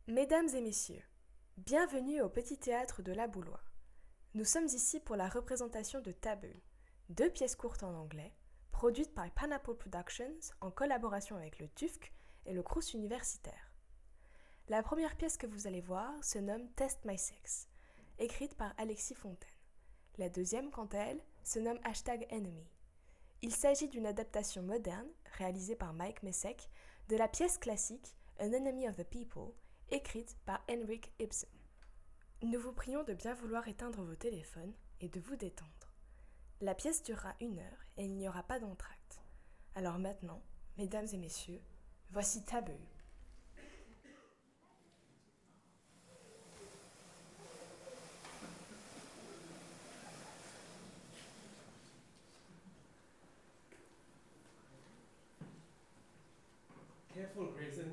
Mesdames et messieurs, bienvenue au Petit Théâtre de la Boulois. Nous sommes ici pour la représentation de Taboo, deux pièces courtes en anglais, produites par Pineapple Productions en collaboration avec le TUFC et le Crous universitaire. La première pièce que vous allez voir se nomme Test My Sex, écrite par Alexis Fontaine. La deuxième, quant à elle, se nomme #Enemy. Il s'agit d'une adaptation moderne, réalisée par Mike Messek, de la pièce classique An Enemy of the People, écrite par Henrik Ibsen. Nous vous prions de bien vouloir éteindre vos téléphones et de vous détendre. La pièce durera 1 heure et il n'y aura pas d'entracte. Alors maintenant, mesdames et messieurs, voici Taboo. Careful, Grayson.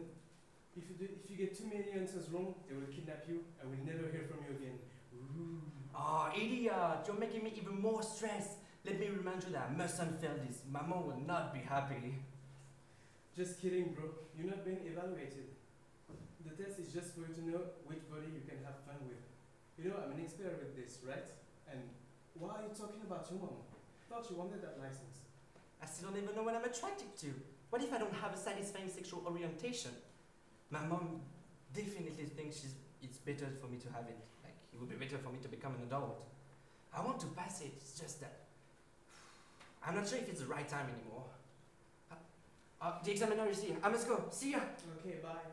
If you get too many answers wrong, they will kidnap you and we'll never hear from you again. Ooh. Oh, idiot! You're making me even more stressed. Let me remind you that I mustn't fail this. Mama will not be happy. Just kidding, bro. You're not being evaluated. The test is just for you to know which body you can have fun with. You know, I'm an expert with this, right? And why are you talking about your mom? Thought you wanted that license. I still don't even know what I'm attracted to. What if I don't have a satisfying sexual orientation? My mom definitely thinks it's better for me to have it. Like, it would be better for me to become an adult. I want to pass it, it's just that I'm not sure if it's the right time anymore. The examiner is here. I must go. See ya! Okay, bye.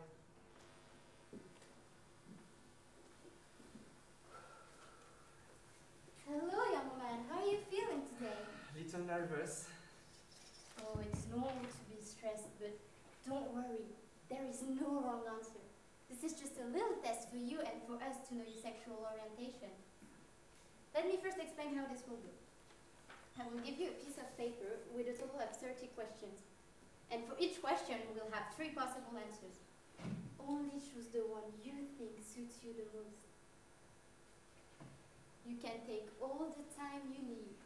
Hello, young man. How are you feeling today? A little nervous. Oh, it's normal to be stressed, but don't worry. There is no wrong answer. This is just a little test for you and for us to know your sexual orientation. Let me first explain how this will go. I will give you a piece of paper with a total of 30 questions. And for each question, we'll have 3 possible answers. Only choose the one you think suits you the most. You can take all the time you need.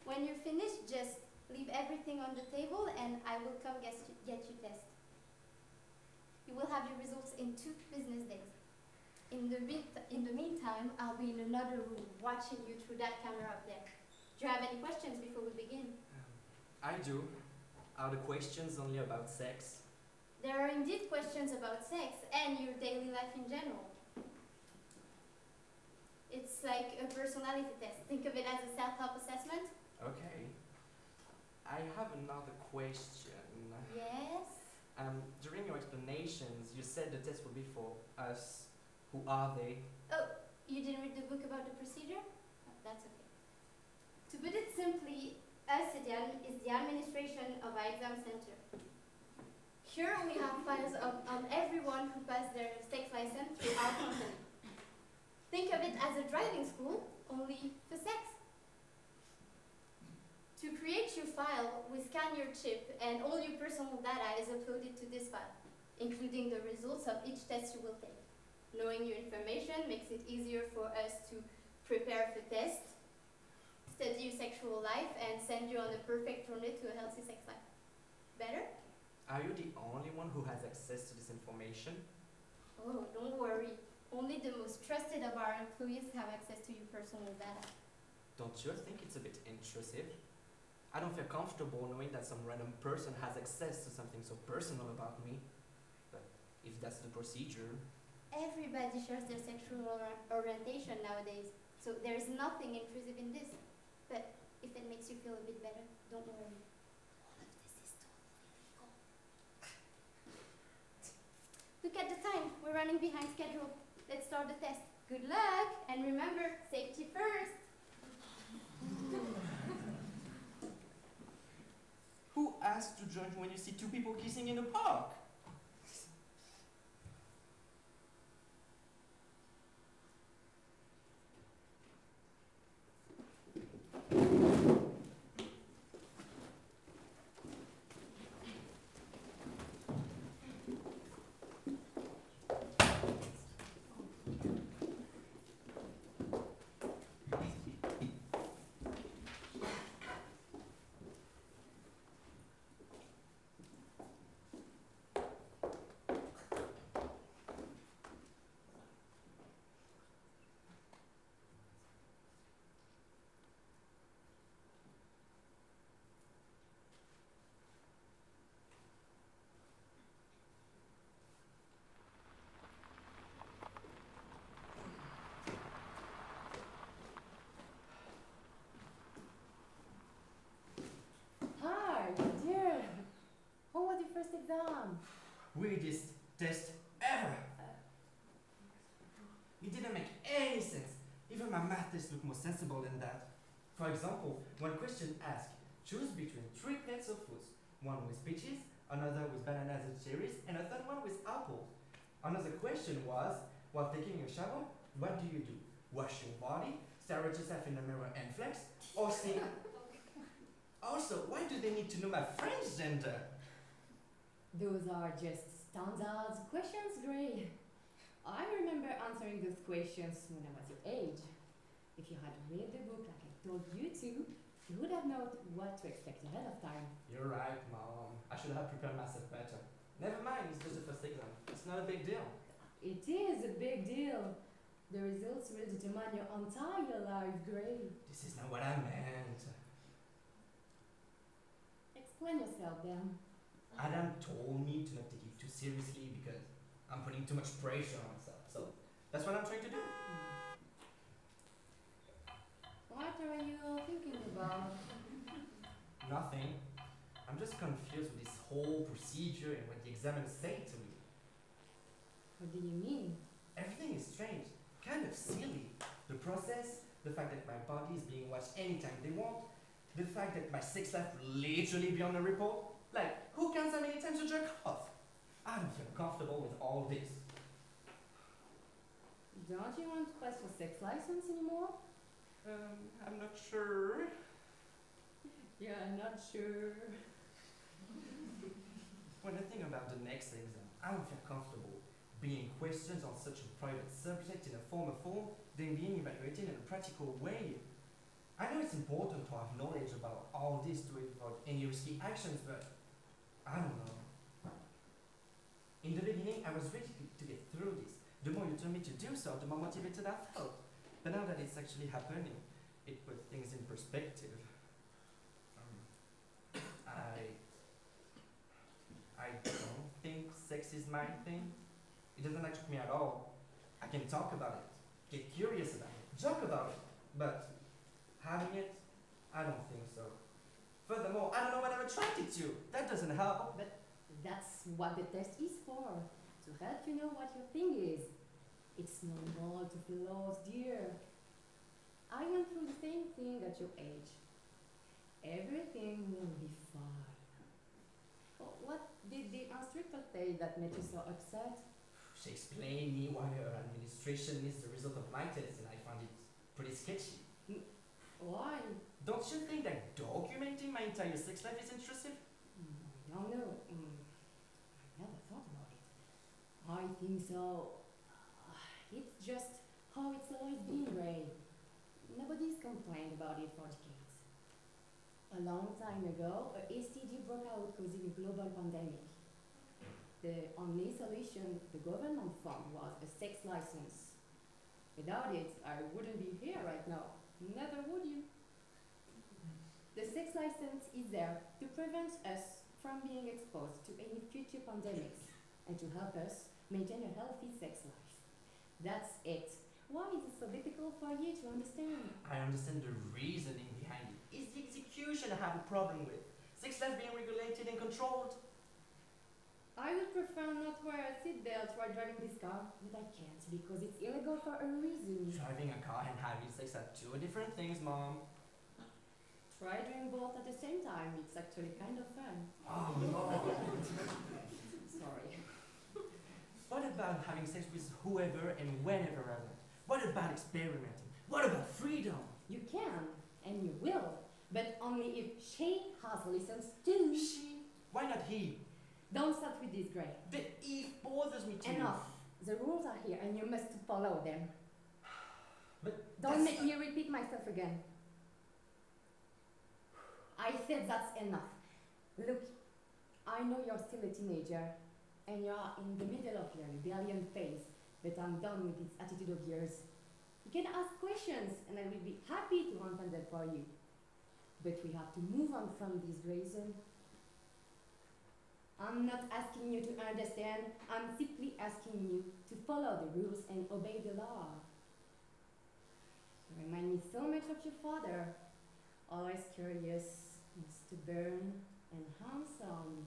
When you're finished, just leave everything on the table and I will come get your test. You will have your results in 2 business days. In the meantime, I'll be in another room watching you through that camera up there. Do you have any questions before we begin? I do. Are the questions only about sex? There are indeed questions about sex and your daily life in general. It's like a personality test. Think of it as a self-help assessment. Okay. I have another question. Yes? During your explanations, you said the test would be for us. Who are they? Oh, you didn't read the book about the procedure? Oh, that's okay. To put it simply, us is the administration of our exam center. Here we have files on everyone who passed their sex license through our company. Think of it as a driving school, only for sex. To create your file, we scan your chip and all your personal data is uploaded to this file, including the results of each test you will take. Knowing your information makes it easier for us to prepare for tests, study your sexual life, and send you on a perfect journey to a healthy sex life. Better? Are you the only one who has access to this information? Oh, don't worry. Only the most trusted of our employees have access to your personal data. Don't you think it's a bit intrusive? I don't feel comfortable knowing that some random person has access to something so personal about me. But if that's the procedure... Everybody shares their sexual orientation nowadays, so there is nothing intrusive in this. But if it makes you feel a bit better, don't worry. All of this is totally legal. Look at the time. We're running behind schedule. Let's start the test. Good luck, and remember, safety first. Who asked to join when you see 2 people kissing in a park? stupidest test ever. It didn't make any sense. Even my math test looked more sensible than that. For example, one question asked, choose between 3 plates of foods. One with peaches, another with bananas and cherries, and a third one with apples. Another question was, while taking a shower, what do you do? Wash your body, stare at yourself in the mirror and flex, or sing? Also, why do they need to know my friend's gender? Those are just standard questions, Gray. I remember answering those questions when I was your age. If you had read the book like I told you to, you would have known what to expect ahead of time. You're right, Mom. I should have prepared myself better. Never mind, it's just the first exam. It's not a big deal. It is a big deal. The results will determine your entire life, Gray. This is not what I meant. Explain yourself then. Adam told me to not take it too seriously because I'm putting too much pressure on myself. So that's what I'm trying to do. What are you thinking about? Nothing. I'm just confused with this whole procedure and what the examiners say to me. What do you mean? Everything is strange, kind of silly. The process, the fact that my body is being watched anytime they want, the fact that my sex life will literally be on the report. Like, who counts how many times you jerk off? I don't feel comfortable with all this. Don't you want to pass your sex license anymore? I'm not sure. Yeah, I'm not sure. When I think about the next exam, I don't feel comfortable being questioned on such a private subject in a formal form, then being evaluated in a practical way. I know it's important to have knowledge about all this to avoid any risky actions, but I don't know. In the beginning, I was ready to get through this. The more you told me to do so, the more motivated I felt. But now that it's actually happening, it puts things in perspective. I don't think sex is my thing. It doesn't attract me at all. I can talk about it, get curious about it, joke about it, but having it, I don't think so. Furthermore, I don't know what I'm attracted to. That doesn't help. But that's what the test is for, to help you know what your thing is. It's normal to feel lost, dear. I went through the same thing at your age. Everything will be fine. Oh, what did the instructor say that made you so upset? She explained me why her administration is the result of my test, and I found it pretty sketchy. Why? Don't you think that documenting my entire sex life is intrusive? No, I never thought about it. I think so. It's just how it's always been, Ray. Nobody's complained about it for decades. A long time ago, a STD broke out causing a global pandemic. The only solution the government found was a sex license. Without it, I wouldn't be here right now. Neither would you. The sex license is there to prevent us from being exposed to any future pandemics and to help us maintain a healthy sex life. That's it. Why is it so difficult for you to understand? I understand the reasoning behind it. It's the execution I have a problem with. Sex life being regulated and controlled. I would prefer not wear a seatbelt while driving this car, but I can't because it's illegal for a reason. Driving a car and having sex are two different things, Mom. Try doing both at the same time. It's actually kind of fun. Oh, no. Sorry. What about having sex with whoever and whenever I want? What about experimenting? What about freedom? You can, and you will, but only if she has license too. She? Why not he? Don't start with this, Gray. The Eve bothers me too. Enough. The rules are here, and you must follow them. But Don't that's make me repeat myself again. I said that's enough. Look, I know you're still a teenager, and you're in the middle of your rebellion phase, but I'm done with this attitude of yours. You can ask questions, and I will be happy to answer them for you. But we have to move on from this, Grayson. I'm not asking you to understand, I'm simply asking you to follow the rules and obey the law. You remind me so much of your father, always curious and stubborn and handsome.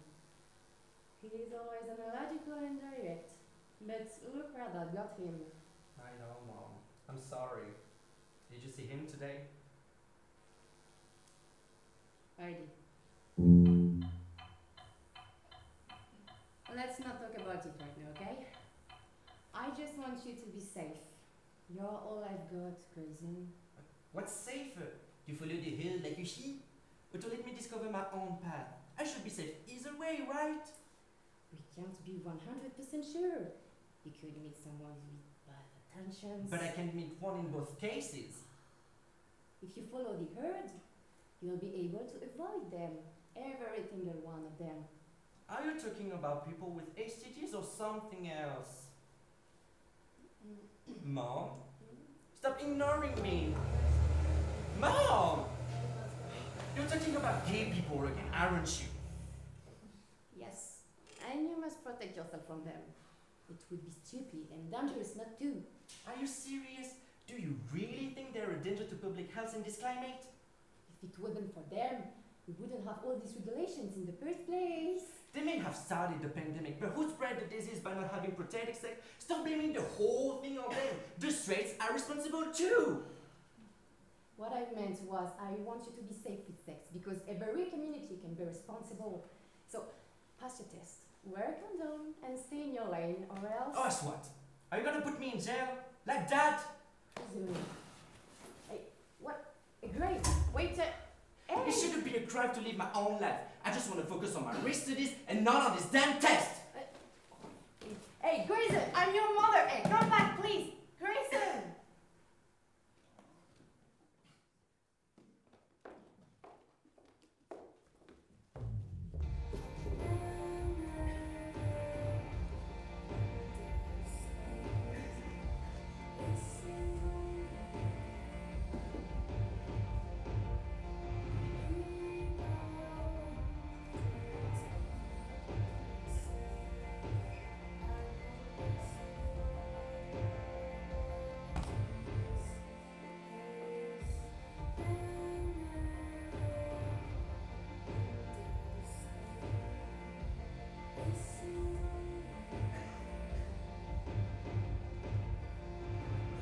He's always analytical and direct. But look where that got him. I know, Mom. I'm sorry. Did you see him today? I did. Let's not talk about it right now, okay? I just want you to be safe. You're all I've got, Grayson. What's safer? You follow the hill like a sheep? Or to let me discover my own path? I should be safe either way, right? We can't be 100% sure. You could meet someone with bad intentions. But I can meet one in both cases. If you follow the herd, you'll be able to avoid them. Every single one of them. Are you talking about people with STDs or something else? Mom? Stop ignoring me! Mom! You're talking about gay people again, aren't you? Yes, and you must protect yourself from them. It would be stupid and dangerous not to. Are you serious? Do you really think they're a danger to public health in this climate? If it wasn't for them, we wouldn't have all these regulations in the first place. They may have started the pandemic, but who spread the disease by not having protective sex? Stop blaming the whole thing on them. The straights are responsible too. What I meant was I want you to be safe with sex because every community can be responsible. So, pass your test, wear a condom, and stay in your lane, or else... Us what? Are you gonna put me in jail? Like that? Zoom. Hey, what? Great, wait a... Hey! It shouldn't be a crime to live my own life. I just want to focus on my research studies and not on this damn test. Hey, Grayson, I'm your mother. Hey, come back, please. Grayson!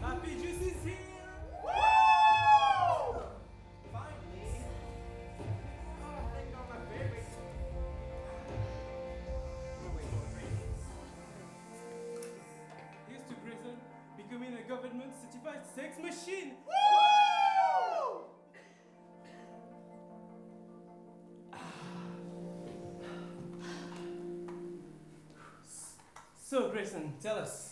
Happy Juice is here! Woo! Finally. Oh, thank God, my favorite. Here's to Grayson becoming a government certified sex machine! Woo! So, Grayson, tell us.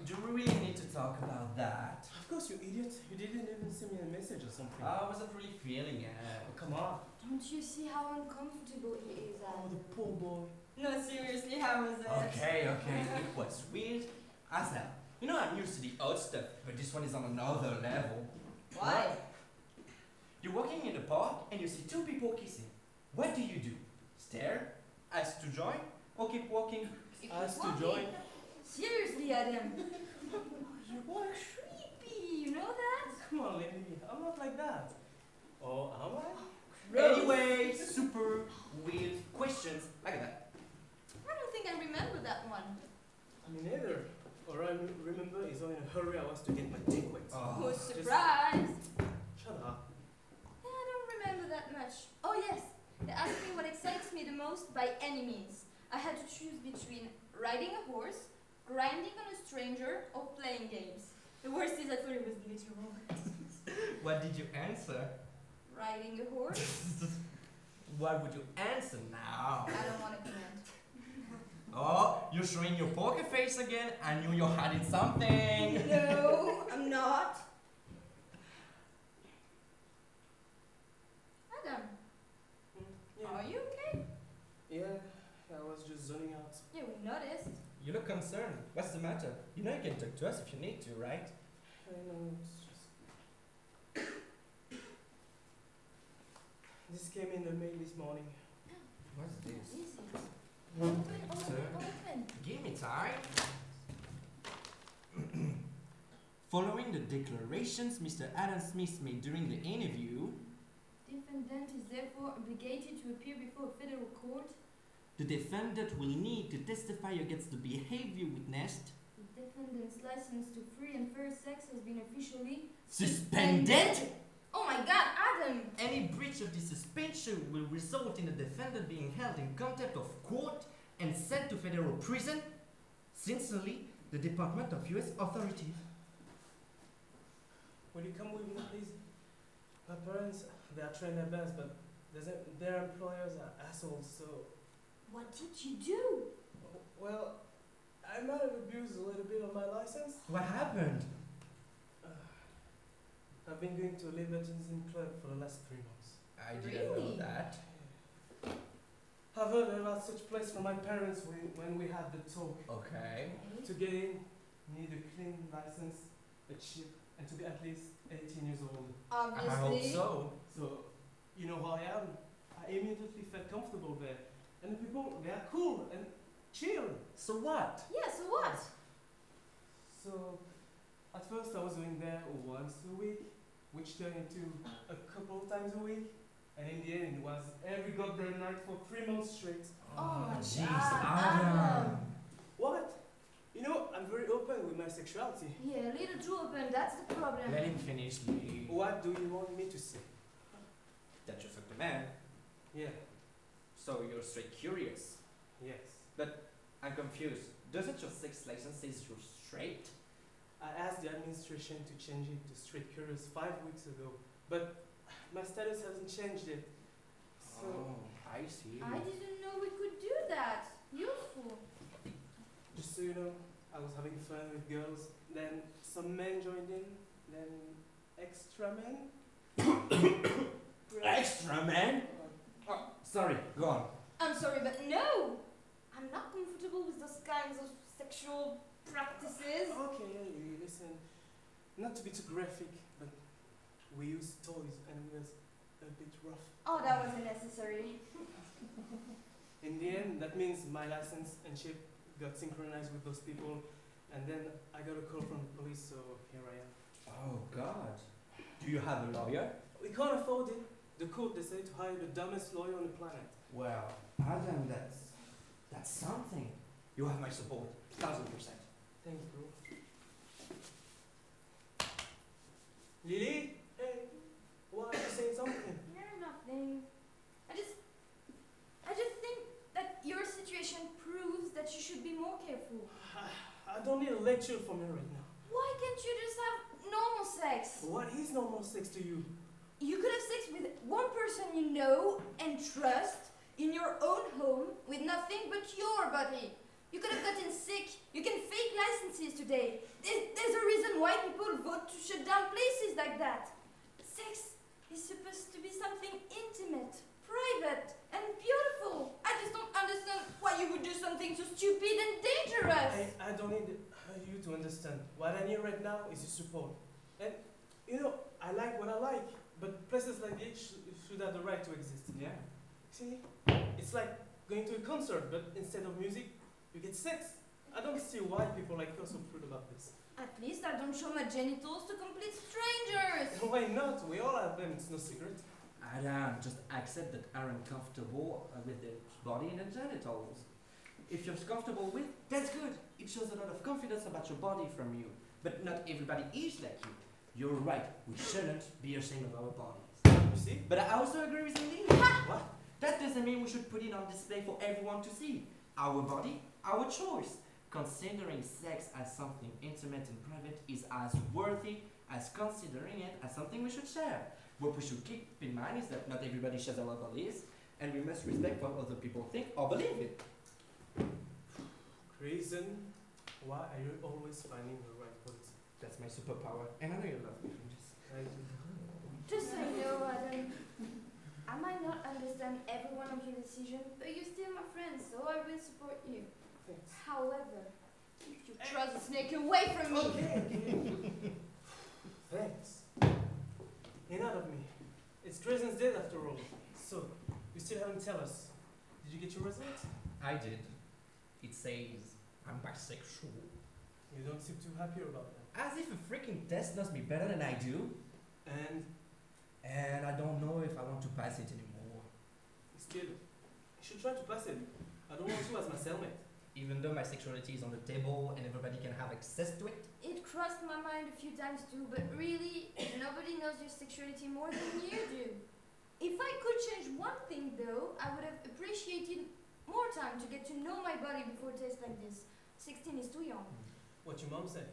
Do we really need to talk about that? Of course, you idiot. You didn't even send me a message or something. I wasn't really feeling it. Oh, come on. Don't you see how uncomfortable he is? Oh, the poor boy. No, seriously, how was it? Okay, it was weird as hell. You know, I'm used to the odd stuff, but this one is on another level. Why? You're walking in the park and you see two people kissing. What do? Stare? Ask to join? Or keep walking? Ask to join. Seriously, Adam. You are creepy, you know that? Come on, lady. I'm not like that. Oh, am I? Gross. Anyway, super weird questions like that. I don't think I remember that one. Me neither. All I remember is how in a hurry I was to get my dick wet. Oh, Just- surprise! Shut up. I don't remember that much. Oh yes, they asked me what excites me the most by any means. I had to choose between riding a horse, grinding on a stranger, or playing games. The worst is I thought it was literal. What did you answer? Riding a horse? What would you answer now? I don't want to comment. Oh, you're showing your poker face again? I knew you're hiding something. No, I'm not. Adam, Yeah. are you okay? Yeah, I was just zoning out. Yeah, we noticed. You look concerned. What's the matter? You know you can talk to us if you need to, right? I know, it's just... This came in the mail this morning. What's What this? is it? Open, open, Sir? open. Give me time. Following the declarations Mr. Adam Smith made during the interview, Defendant is therefore obligated to appear before a federal court The defendant will need to testify against the behavior witnessed. The defendant's license to free and fair sex has been officially Suspended? Oh my god, Adam! Any breach of this suspension will result in the defendant being held in contempt of court and sent to federal prison. Sincerely, the Department of U.S. Authorities. Will you come with me, please? My parents, they are trying their best, but their employers are assholes, so... What did you do? Well, I might have abused a little bit of my license. What happened? I've been going to a libertinism club for the last 3 months. I didn't know Really? that. I've heard about such place from my parents when we had the talk. Okay. To get in, you need a clean license, a chip, and to be at least 18 years old. Obviously. I hope so. So, you know how I am. I immediately felt comfortable there. And the people, they are cool and chill. So what? Yeah, so what? So, at first I was going there once a week, which turned into a couple times a week. And in the end, it was every goddamn night for 3 months straight. Oh my jeez, God, Adam. Adam. What? You know, I'm very open with my sexuality. Yeah, a little too open, that's the problem. Let him finish, Lee. What do you want me to say? That you fucked a man. Yeah, So you're straight curious. yes. I'm confused. Doesn't your sex license say you're straight? I asked the administration to change it to straight curious 5 weeks ago, but my status hasn't changed yet. So, I see. I didn't know we could do that. Useful. just so you know, I was having fun with girls, then some men joined in, then extra men. Extra man? Oh, sorry, go on. I'm sorry, but no! I'm not comfortable with those kinds of sexual practices. Okay, listen, not to be too graphic, but we used toys and it was a bit rough. Oh, that wasn't necessary. In the end, that means my license and chip got synchronized with those people, and then I got a call from the police, so here I am. Oh God. Do you have a lawyer? We can't afford it. The court decided to hire the dumbest lawyer on the planet. Well, Adam, that's something. You have my support, 1000%. Thanks, bro. Lily? Hey, why are you saying something? Yeah, nothing. I just think that your situation proves that you should be more careful. I don't need a lecture from you right now. Why can't you just have normal sex? What is normal sex to you? You could have sex with one person you know and trust in your own home with nothing but your body. You could have gotten sick. You can fake licenses today. There's a reason why people vote to shut down places like that. Sex is supposed to be something intimate, private, and beautiful. I just don't understand why you would do something so stupid and dangerous. I don't need you to understand. What I need right now is your support. And, you know, I like what I like, but places like this should have the right to exist. Yeah. See? It's like going to a concert, but instead of music, you get sex. I don't see why people like us are prude about this. At least I don't show my genitals to complete strangers. Why not? We all have them, it's no secret. Adam, just accept that I'm comfortable with the body and the genitals. If you're comfortable with, that's good. It shows a lot of confidence about your body from you. But not everybody is like you. You're right. We shouldn't be ashamed of our bodies. You see? But I also agree with Lee. What? That doesn't mean we should put it on display for everyone to see. Our body, our choice. Considering sex as something intimate and private is as worthy as considering it as something we should share. What we should keep in mind is that not everybody shares our bodies, and we must respect what other people think or believe it. Reason, why are you always finding the right words? That's my superpower, and I know you love me for this. Just so you know, Adam, I might not understand every one of your decisions, but you're still my friend, so I will support you. Thanks. However, keep your trouser snake away from me. Okay. Thanks. Enough of me. It's Dresden's dead after all. So, you still haven't tell us. Did you get your result? I did. It says I'm bisexual. You don't seem too happy about that. As if a freaking test knows me better than I do. And I don't know if I want to pass it anymore. still, you should try to pass it. I don't want you as my cellmate. Even though my sexuality is on the table and everybody can have access to it? It crossed my mind a few times too, but really, nobody knows your sexuality more than you do. If I could change one thing though, I would have appreciated more time to get to know my body before tests like this. 16 is too young. What your mom said?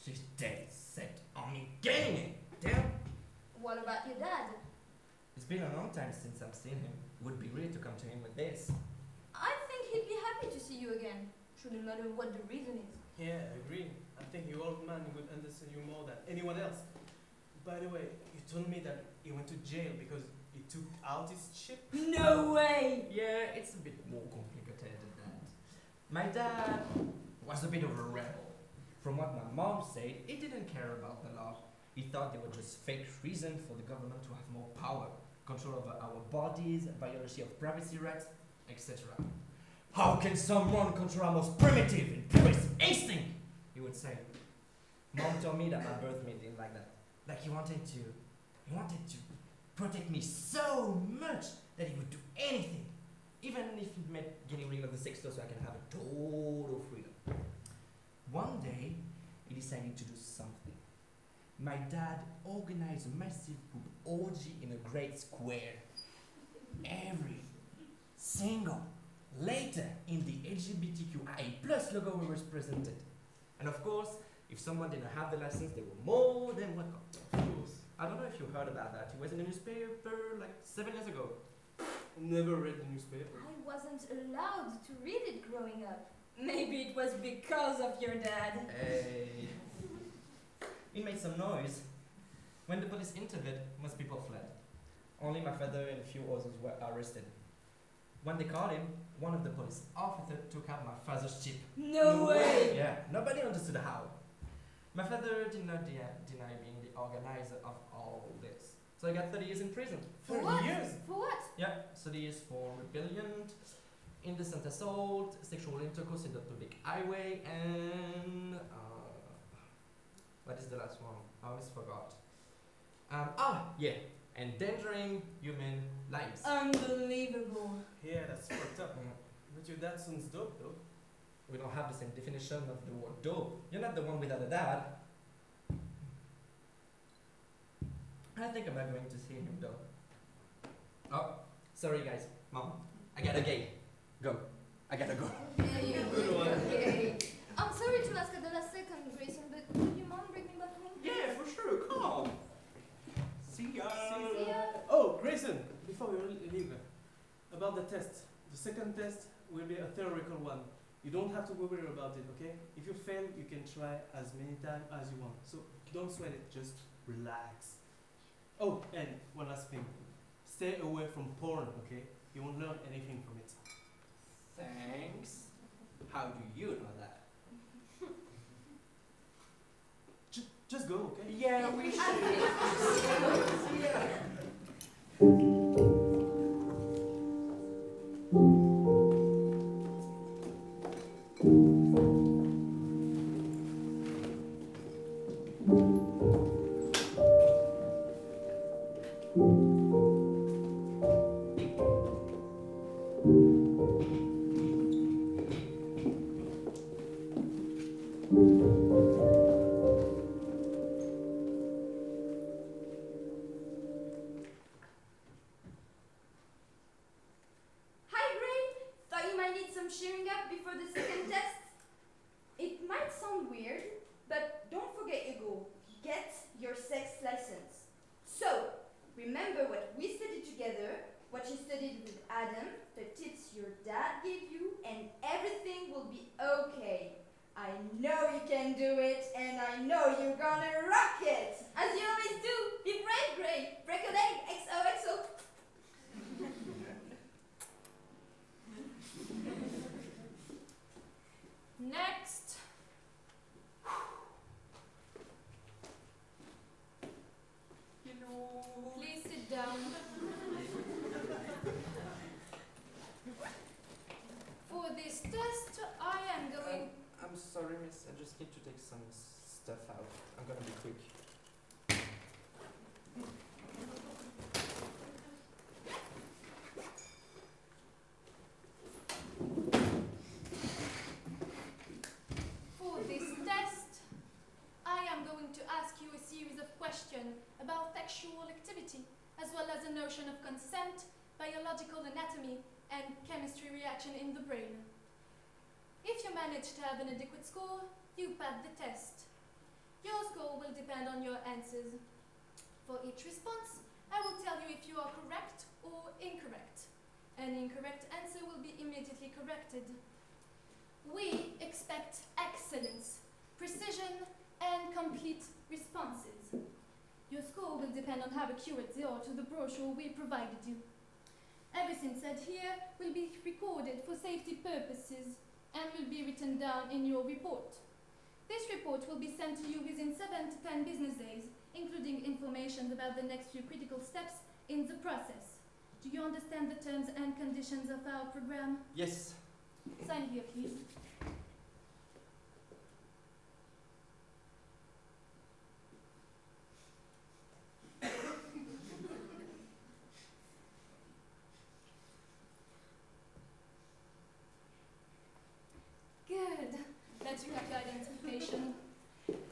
She's dead set on me getting it. Damn. What about your dad? It's been a long time since I've seen him. Would be great to come to him with this. I think he'd be happy to see you again. Shouldn't matter what the reason is. Yeah, I agree. I think your old man would understand you more than anyone else. By the way, you told me that he went to jail because he took out his chip. No way! Yeah, it's a bit more complicated than that. My dad was a bit of a rebel. From what my mom said, he didn't care about the law. He thought they were just fake reasons for the government to have more power, control over our bodies, violation of privacy rights, etc. How can someone control our most primitive and purest instinct? He would say. Mom told me that my birth mate didn't like that. Like he wanted to protect me so much that he would do anything. Even if it meant getting rid of the sex law so I can have a total freedom. One day, he decided to do something. My dad organized a massive poop orgy in a great square. Every single letter in the LGBTQIA+ logo was presented. And of course, if someone didn't have the license, they were more than welcome. Of course. I don't know if you heard about that. It was in the newspaper like 7 years ago. Never read the newspaper. I wasn't allowed to read it growing up. Maybe it was because of your dad. Hey. It made some noise. When the police intervened, most people fled. Only my father and a few others were arrested. When they caught him, one of the police officers took out my father's chip. No way! Yeah, nobody understood how. My father did not deny being the organizer of all this. So I got 30 years in prison. For 30 what? years? For what? Yeah, 30 years for rebellion, indecent assault, sexual intercourse in the public highway, and what is the last one? I always forgot. Endangering human lives. Unbelievable. Yeah, that's fucked up. Mm. But your dad sounds dope though. We don't have the same definition of the word dope. You're not the one without a dad. I think I'm not going to see him though. Oh, sorry guys. Mom, I gotta go. I gotta go. Okay, Good one. okay. I'm sorry to ask at the last second, Grayson, but would your mom bring me back home? Yeah, for sure. Come on. See ya. See ya. Oh, Grayson, before we leave, about the test. The second test will be a theoretical one. You don't have to worry about it, okay? If you fail, you can try as many times as you want. So don't sweat it, just relax. Oh, and one last thing. Stay away from porn, okay? You won't learn anything from it. Thanks. How do you know that? Just go, okay? Yeah, we Hi, Gray. Thought you might need some cheering up before the second test. It might sound weird, but don't forget your goal. Get your sex license. So, remember what we studied together, what you studied with Adam, the tips your dad gave you, and everything will be okay. I know you can do it, and I know you're gonna rock it! As you always do, be brave, Gray! Break a leg, XOXO! Next. Please sit down. For this test, I am going. I'm sorry, miss. I just need to take some stuff out. I'm gonna be quick. question about sexual activity, as well as the notion of consent, biological anatomy, and chemistry reaction in the brain. If you manage to have an adequate score, you pass the test. Your score will depend on your answers. For each response, I will tell you if you are correct or incorrect. An incorrect answer will be immediately corrected. We expect excellence, precision, and complete responses. Your score will depend on how accurate they are to the brochure we provided you. Everything said here will be recorded for safety purposes and will be written down in your report. This report will be sent to you within 7 to 10 business days, including information about the next few critical steps in the process. Do you understand the terms and conditions of our program? Yes. Sign here, please. Good. Let's check your identification.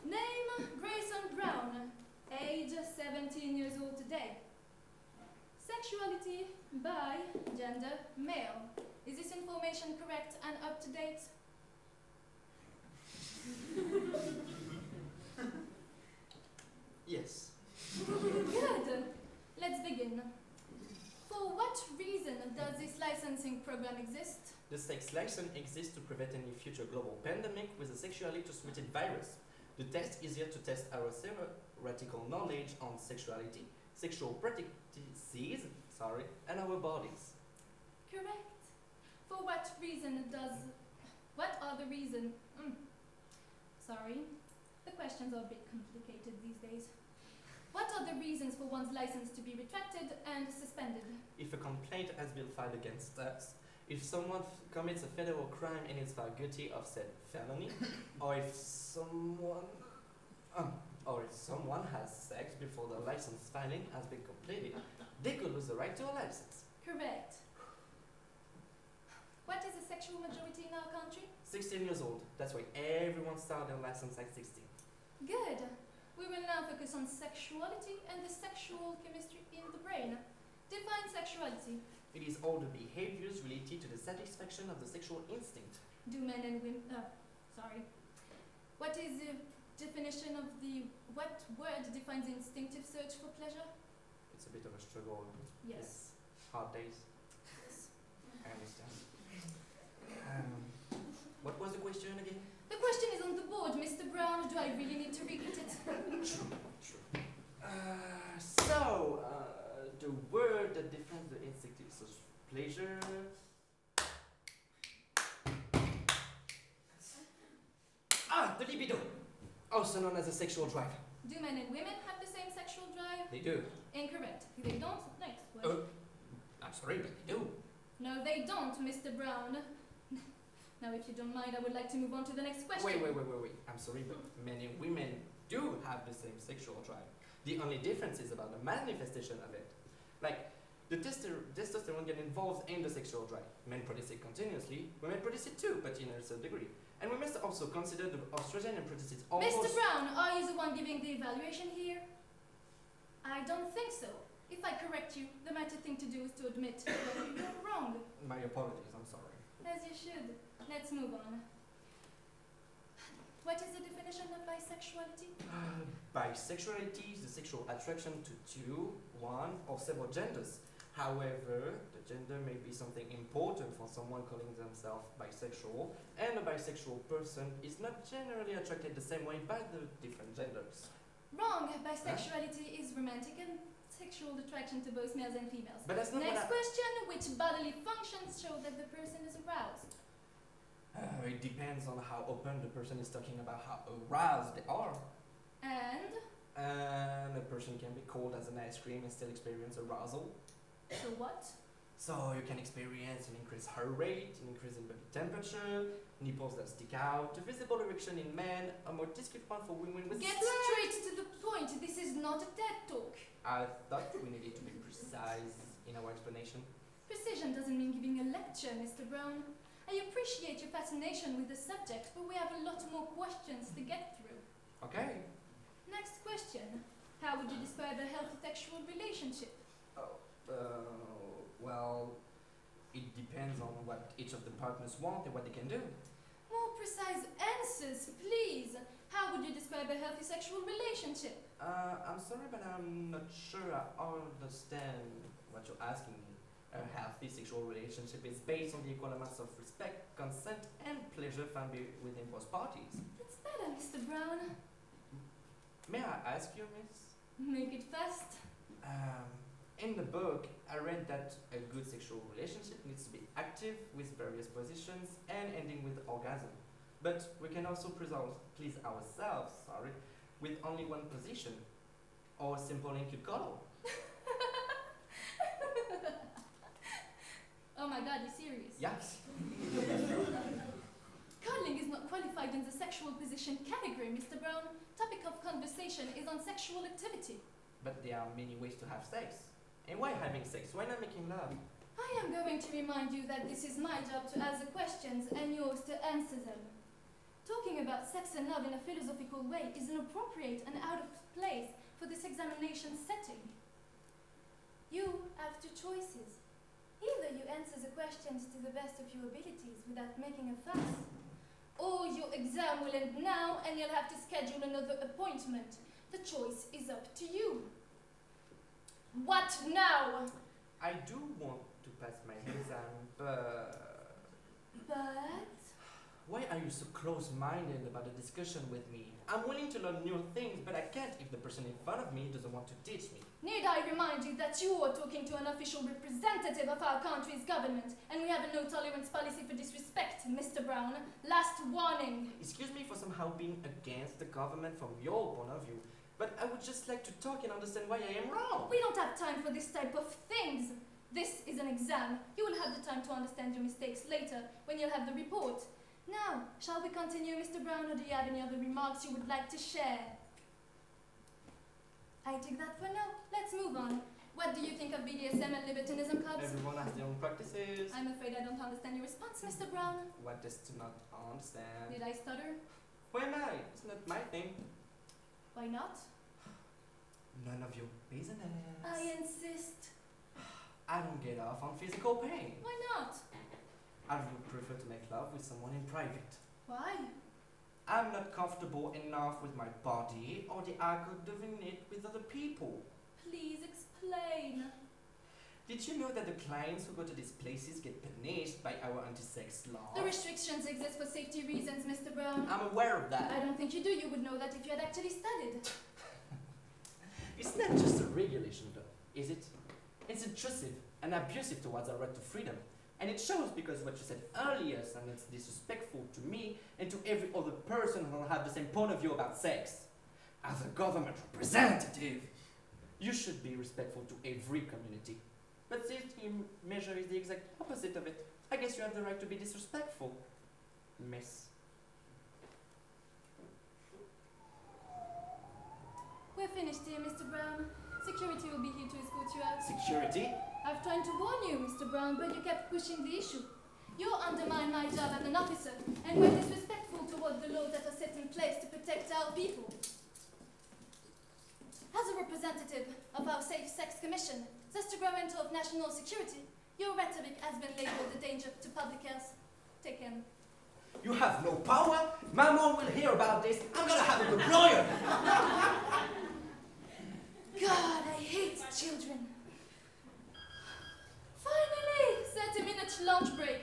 Name, Grayson Brown. Age, 17 years old today. Sexuality, bi, gender, male. Is this information correct and up to date? Yes. Good. Let's begin. For what reason does this licensing program exist? The sex license exists to prevent any future global pandemic with a sexually transmitted virus. The test is here to test our theoretical knowledge on sexuality, sexual practices, and our bodies. Correct. For what reason does... What are the reason... Sorry. The questions are a bit complicated these days. What are the reasons for one's license to be retracted and suspended? If a complaint has been filed against us, if someone commits a federal crime and is found guilty of said felony, or if someone has sex before the license filing has been completed, they could lose the right to a license. Correct. What is the sexual majority in our country? 16 years old. That's why everyone started their license at 16. Good. We will now focus on sexuality and the sexual chemistry in the brain. Define sexuality. It is all the behaviors related to the satisfaction of the sexual instinct. Do men and women... What is the definition of the... What word defines the instinctive search for pleasure? It's a bit of a struggle. Yes. It's hard days. I understand. What was the question again? The question is on the board, Mr. Brown. Do I really need to repeat it? True. The word that defines the instinctive search for pleasure. The libido, also known as the sexual drive. Do men and women have the same sexual drive? They do. Incorrect. They don't. Next word. I'm sorry, but they do. No, they don't, Mr. Brown. Now, if you don't mind, I would like to move on to the next question. Wait. I'm sorry, but men and women do have the same sexual drive. The only difference is about the manifestation of it. Like, the testosterone get involved in the sexual drive. Men produce it continuously, women produce it too, but in a certain degree. And we must also consider the estrogen and produce it almost... Mr. Brown, are you the one giving the evaluation here? I don't think so. If I correct you, the matter thing to do is to admit that you're wrong. My apologies, I'm sorry. As you should. Let's move on. What is the definition of bisexuality? Bisexuality is the sexual attraction to two, one, or several genders. However, the gender may be something important for someone calling themselves bisexual, and a bisexual person is not generally attracted the same way by the different genders. Wrong. Bisexuality is romantic and sexual attraction to both males and females. But that's not Next question. Which bodily functions show that the person is aroused? It depends on how open the person is talking about how aroused they are. And And a person can be cold as an ice cream and still experience arousal. so what? So you can experience an increased heart rate, an increase in body temperature, nipples that stick out, a visible erection in men, a more discreet one for women with Get straight to the point. This is not a TED talk. I thought we needed to be precise in our explanation. Precision doesn't mean giving a lecture, Mr. Brown. I appreciate your fascination with the subject, but we have a lot more questions to get through. Okay. Next question. How healthy sexual relationship? Well, it depends on what each of the partners want and what they can do. More precise answers, please. How would you describe a healthy sexual relationship? I'm sorry, but I'm not sure I understand what you're asking me. A healthy sexual relationship is based on the equal amounts of respect, consent, and pleasure found within both parties. That's better, Mr. Brown. May I ask you, miss? Make it fast. In the book, I read that a good sexual relationship needs to be active with various positions and ending with orgasm. But we can also please ourselves, with only one position, or a simple linked cuddle. Oh my god, you serious? Yes. Cuddling is not qualified in the sexual position category, Mr. Brown. Topic of conversation is on sexual activity. But there are many ways to have sex. And why having sex? Why not making love? I am going to remind you that this is my job to ask the questions and yours to answer them. Talking about sex and love in a philosophical way is inappropriate and out of place for this examination setting. You have two choices. Either you answer the questions to the best of your abilities without making a fuss, or your exam will end now and you'll have to schedule another appointment. The choice is up to you. What now? I do want to pass my exam, but... But... Why are you so close-minded about the discussion with me? I'm willing to learn new things, but I can't if the person in front of me doesn't want to teach me. Need I remind you that you are talking to an official representative of our country's government, and we have a no-tolerance policy for disrespect, Mr. Brown. Last warning. Excuse me for somehow being against the government from your point of view, but I would just like to talk and understand why I am wrong. We don't have time for this type of things. This is an exam. You will have the time to understand your mistakes later, when you'll have the report. Now, shall we continue, Mr. Brown, or do you have any other remarks you would like to share? I take that for now. Let's move on. What do you think of BDSM and libertinism clubs? Everyone has their own practices. I'm afraid I don't understand your response, Mr. Brown. What is to not understand? Did I stutter? Who am I? It's not my thing. Why not? None of your business. I insist. I don't get off on physical pain. Why not? I would prefer to make love with someone in private. Why? I'm not comfortable enough with my body or the act of doing it with other people. Please explain. Did you know that the clients who go to these places get punished by our anti-sex laws? The restrictions exist for safety reasons, Mr. Brown. I'm aware of that. I don't think you do. You would know that if you had actually studied. It's not just a regulation though, is it? It's intrusive and abusive towards our right to freedom. And it shows because what you said earlier sounds disrespectful to me and to every other person who don't have the same point of view about sex. As a government representative, you should be respectful to every community. But this measure is the exact opposite of it. I guess you have the right to be disrespectful, miss. We're finished here, Mr. Brown. Security will be here to escort you out. Security? I've tried to warn you, Mr. Brown, but you kept pushing the issue. You undermine my job as an officer, and were disrespectful toward the laws that are set in place to protect our people. As a representative of our Safe Sex Commission, the Sacramento of National Security, your rhetoric has been labeled a danger to public health. Take him. You have no power? My mom will hear about this. I'm gonna have a good lawyer. God, I hate children. Finally, 30-minute lunch break.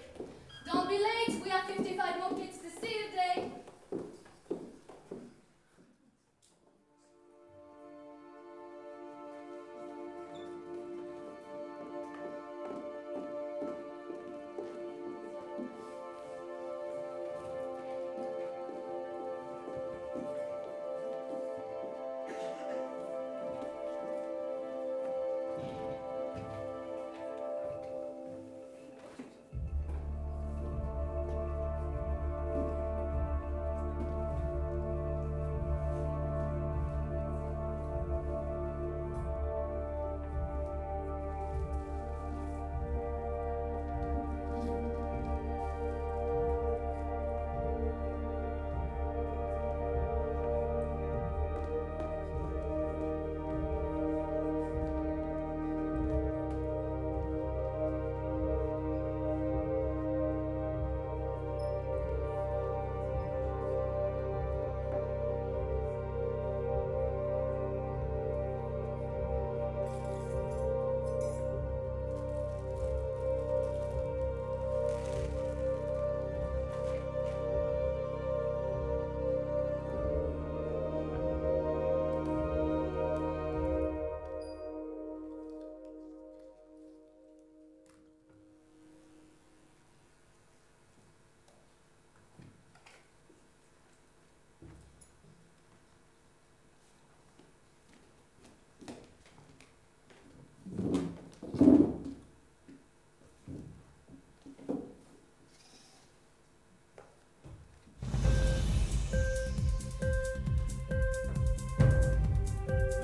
Don't be late, we have 55 more kids to see today.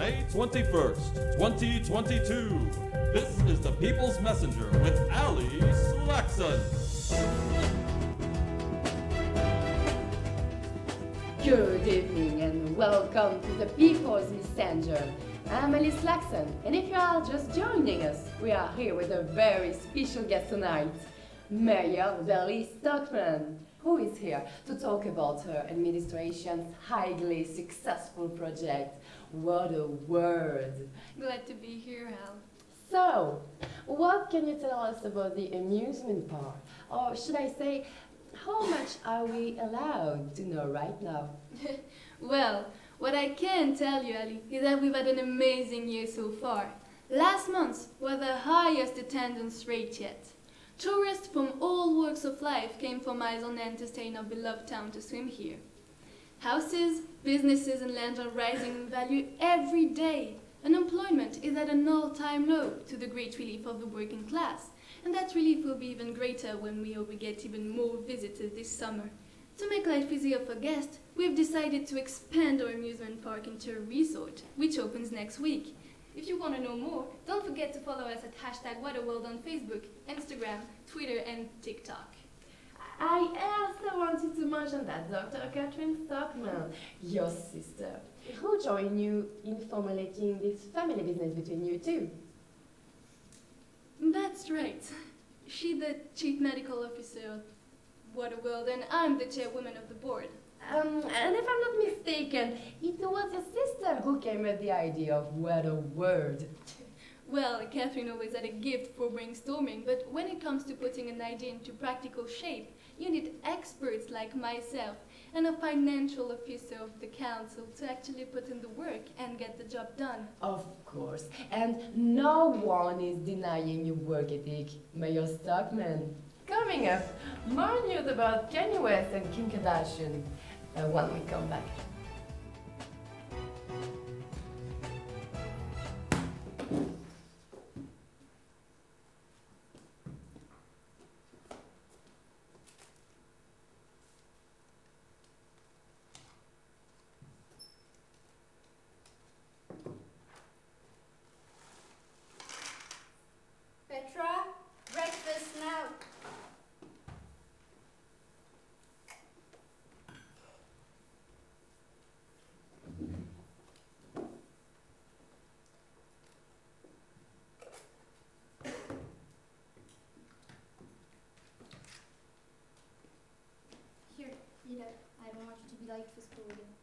May 21st, 2022. This is the People's Messenger with Ali Slackson. Good evening and welcome to the People's Messenger. I'm Alice Slackson, and if you are just joining us, we are here with a very special guest tonight, Mayor Berly Stockman, who is here to talk about her administration's highly successful project, What a Word. Glad to be here, Al. So, what can you tell us about the amusement park? Or should I say, how much are we allowed to know right now? Well, what I can tell you, Ali, is that we've had an amazing year so far. Last month was the highest attendance rate yet. Tourists from all walks of life came for miles on end to stay in our beloved town to swim here. Houses, businesses and lands are rising in value every day. Unemployment is at an all-time low, to the great relief of the working class. And that relief will be even greater when we hope we get even more visitors this summer. To make life easier for guests, we've decided to expand our amusement park into a resort, which opens next week. If you want to know more, don't forget to follow us at #WhatAWorld on Facebook, Instagram, Twitter and TikTok. I also wanted to mention that Dr. Catherine Stockman, your sister, who joined you in formulating this family business between you two. That's right. She's the Chief Medical Officer of What a World, and I'm the Chairwoman of the board. And if I'm not mistaken, it was your sister who came with the idea of What a Word. Well, Catherine always had a gift for brainstorming, but when it comes to putting an idea into practical shape, you need experts like myself and a financial officer of the council to actually put in the work and get the job done. Of course, and no one is denying your work ethic, Mayor Stockman. Coming up, more news about Kanye West and Kim Kardashian when we come back. Petra, breakfast now. Here, eat it. I don't want you to be late for school again.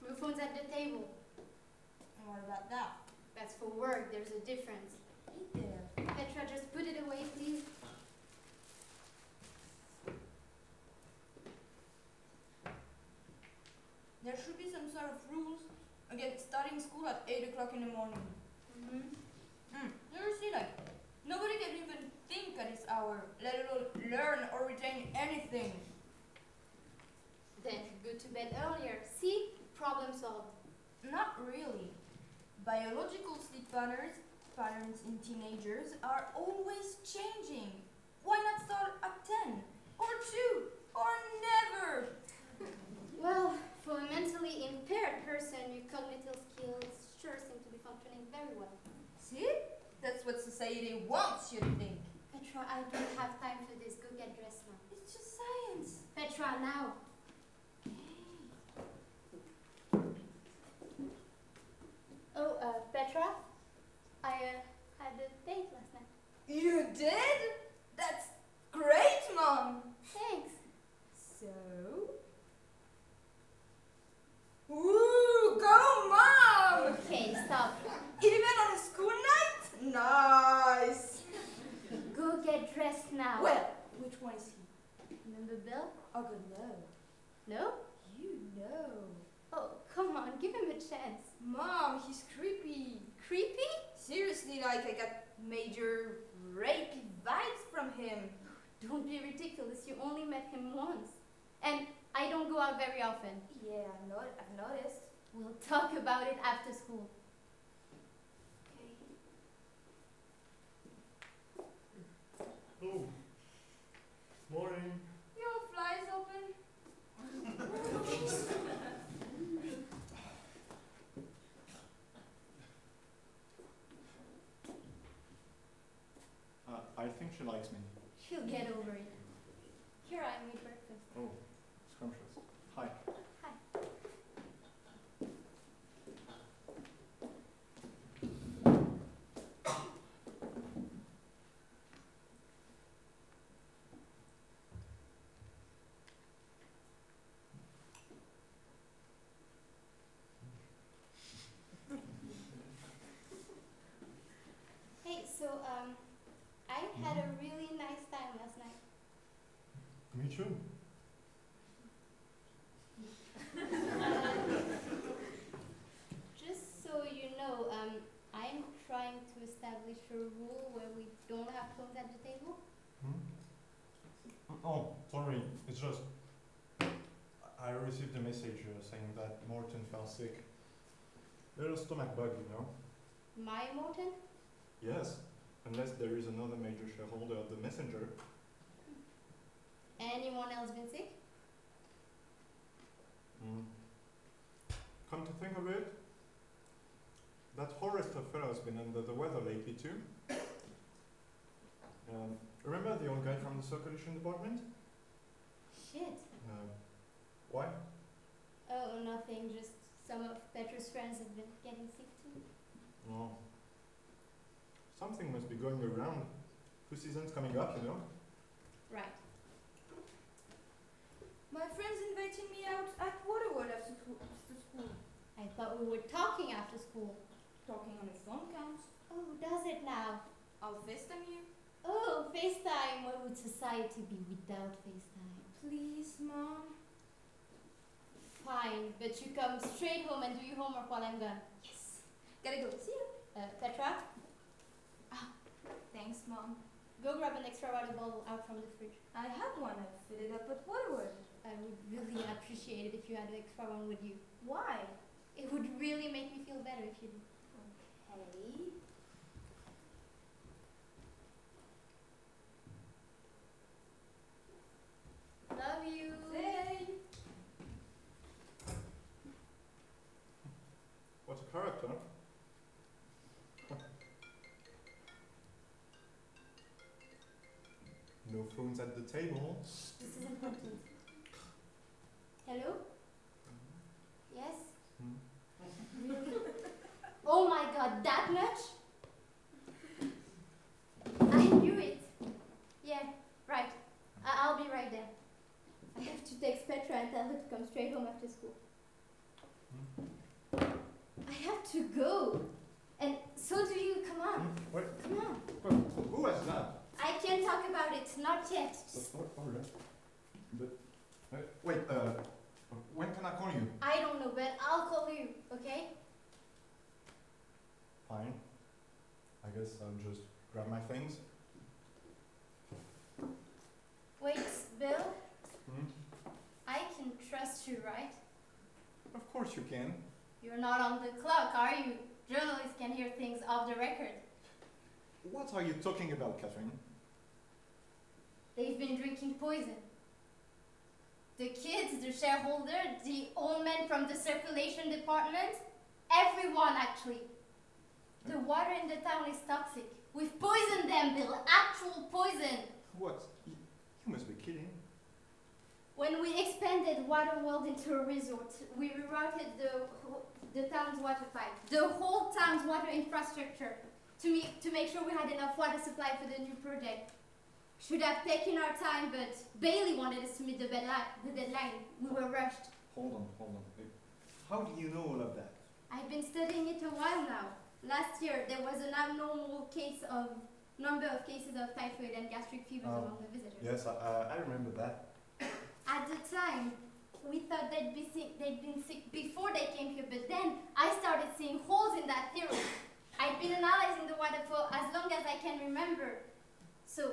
Your phone's at the table. And what about that? That's for work, there's a difference. Eat there. Petra, just put it away, please. There should be some sort of rules against starting school at 8 o'clock in the morning. Seriously, like, nobody can even think at this hour, let alone learn or retain anything. Then go to bed earlier. See? Problem solved. Not really. Biological sleep patterns in teenagers are always changing. Why not start at 10? Or 2? Or never? Well, for a mentally impaired person, your cognitive skills sure seem to be functioning very well. See? That's what society wants you to think. Petra, I don't have time for this. Go get dressed now. It's just science. Petra, now. Oh, Petra, I had a date last night. You did? That's great, Mom. Thanks. So? Woo! Go, Mom! Okay, stop. Even on a school night? Nice! Go get dressed now. Well, which one is he? Remember Bill? Oh, good, no. No? You know. Oh, come on, give him a chance. Mom, he's creepy. Creepy? Seriously, like I got major rapey vibes from him. Don't be ridiculous, you only met him once. And I don't go out very often. Yeah, I've noticed. We'll talk about it after school. Oh, morning. Your flies open? she likes me. She'll get over it. Here, I made breakfast. Oh, scrumptious. Hi. Hi. Hey, so, I had a really nice time last night. Me too. Just so you know, I'm trying to establish a rule where we don't have phones at the table. Oh, sorry. It's just I received a message saying that Morton fell sick. Little stomach bug, you know. My Morton? Yes, unless there is another major shareholder of the messenger. Anyone else been sick? Come to think of it, that Forrester fellow's been under the weather lately too. Remember the old guy from the circulation department? Shit. Why? Oh, nothing, just some of Petra's friends have been getting sick too. No. Something must be going around. Flu season's coming up, you know. Right. My friend's inviting me out at Waterworld after school. I thought we were talking after school. Talking on the phone counts. Oh, does it now? I'll FaceTime you. Oh, FaceTime. What would society be without FaceTime? Please, Mom. Fine, but you come straight home and do your homework while I'm gone. Yes. Gotta go. See you. Petra, Thanks, Mom. go grab an extra water bottle out from the fridge. I have one. I filled it up at Waterworld. I would really appreciate it if you had an extra one with you. Why? It would really make me feel better if you did. Okay. Love you. Hey. What a character. No phones at the table. This is important. Hello? Yes? Really? Oh my god, that much? I knew it. Yeah, right. I'll be right there. I have to text Petra and tell her to come straight home after school. I have to go. And so do you. Come on. Wait, Come on. who was that? I can't talk about it. Not yet. Wait, when can I call you? I don't know, but I'll call you, okay? Fine. I guess I'll just grab my things. Wait, Bill, Hmm? I can trust you, right? Of course you can. You're not on the clock, are you? Journalists can hear things off the record. What are you talking about, Catherine? They've been drinking poison. The kids, the shareholder, the old man from the circulation department, everyone actually. The water in the town is toxic. We've poisoned them, Bill. Actual poison. What? You must be kidding. When we expanded Waterworld into a resort, we rerouted the town's water pipe, the whole town's water infrastructure, to make sure we had enough water supply for the new project. Should have taken our time, but Bailey wanted us to meet the deadline. We were rushed. Hold on. How do you know all of that? I've been studying it a while now. Last year, there was an abnormal number of cases of typhoid and gastric fevers among the visitors. Yes, I remember that. At the time, we thought they'd been sick before they came here, but then I started seeing holes in that theory. I've been analyzing the water for as long as I can remember. So,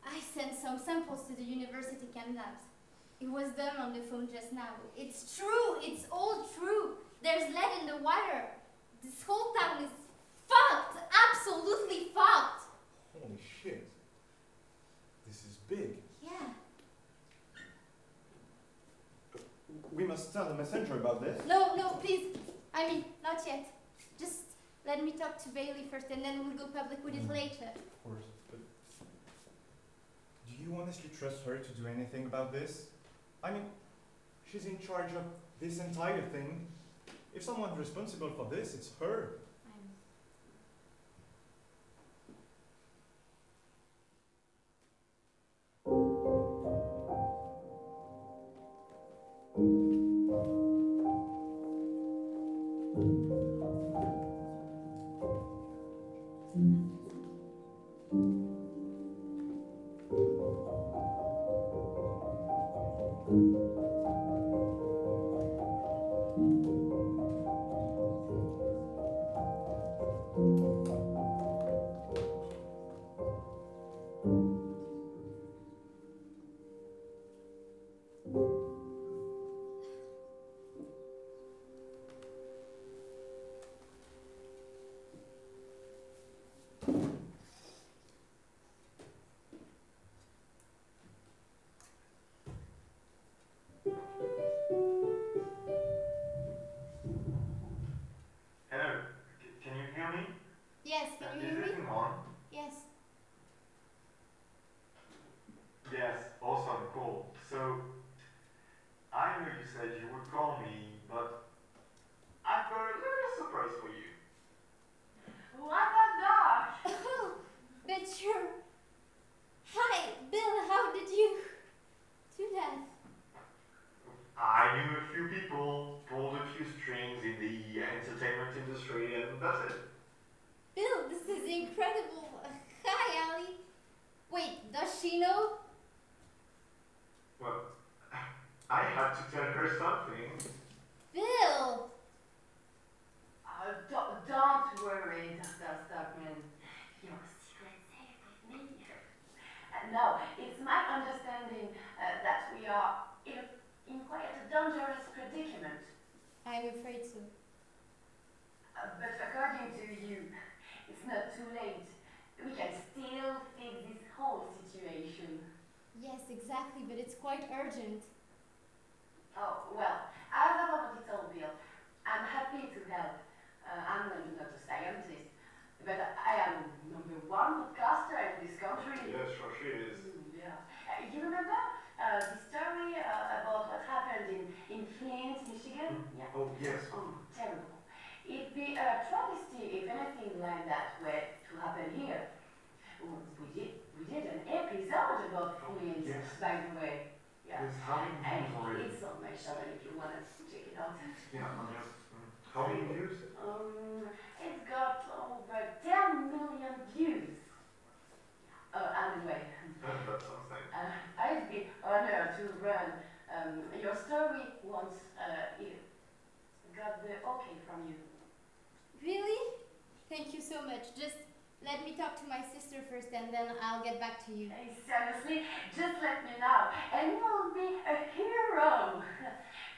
I sent some samples to the university chem labs. It was done on the phone just now. It's true, it's all true. There's lead in the water. This whole town is fucked, absolutely fucked. Holy shit. This is big. Yeah. We must tell the messenger about this. No, please. I mean, not yet. Just Let me talk to Bailey first and then we'll go public with it later. Of course, but do you honestly trust her to do anything about this? I mean, she's in charge of this entire thing. If someone's responsible for this, it's her. Hello, can you hear me? Yes, can you Is hear me? everything on? Yes. Yes, awesome, cool. So, I know you said you would call me, but I've got a little surprise for you. What a dog! Oh, but you're... Hi, Bill, how did you do that? I knew a few people, pulled a few strings in the entertainment industry, and that's it. Bill, this is incredible. Hi, Ali. Wait, does she know? Well, I had to tell her something. Bill! Don't worry, Dr. Stockman. Your secret safe with me. No, it's my understanding that we are in quite a dangerous predicament. I'm afraid so. But according to you, it's not too late. We can still fix this whole situation. Yes, exactly, but it's quite urgent. Oh, well, as I've already told Bill, I'm happy to help. I'm not a scientist, but I am #1 podcaster in this country. Yes, sure she is. Yeah. You remember the story about what happened in Flint, Michigan? Yeah. Oh, yes. Oh, terrible. It'd be a travesty if anything like that were to happen here. Oh, we did an episode about Flint, yes. by the way. Yeah. Yes, how many views And already? it's on my channel if you want to check it out. Yeah, yes. How many views? It's got over 10 million views. Anyway, That's something. I'd be honored to run your story once it got the okay from you. Really? Thank you so much. Just let me talk to my sister first and then I'll get back to you. Hey, seriously, just let me know and you'll be a hero.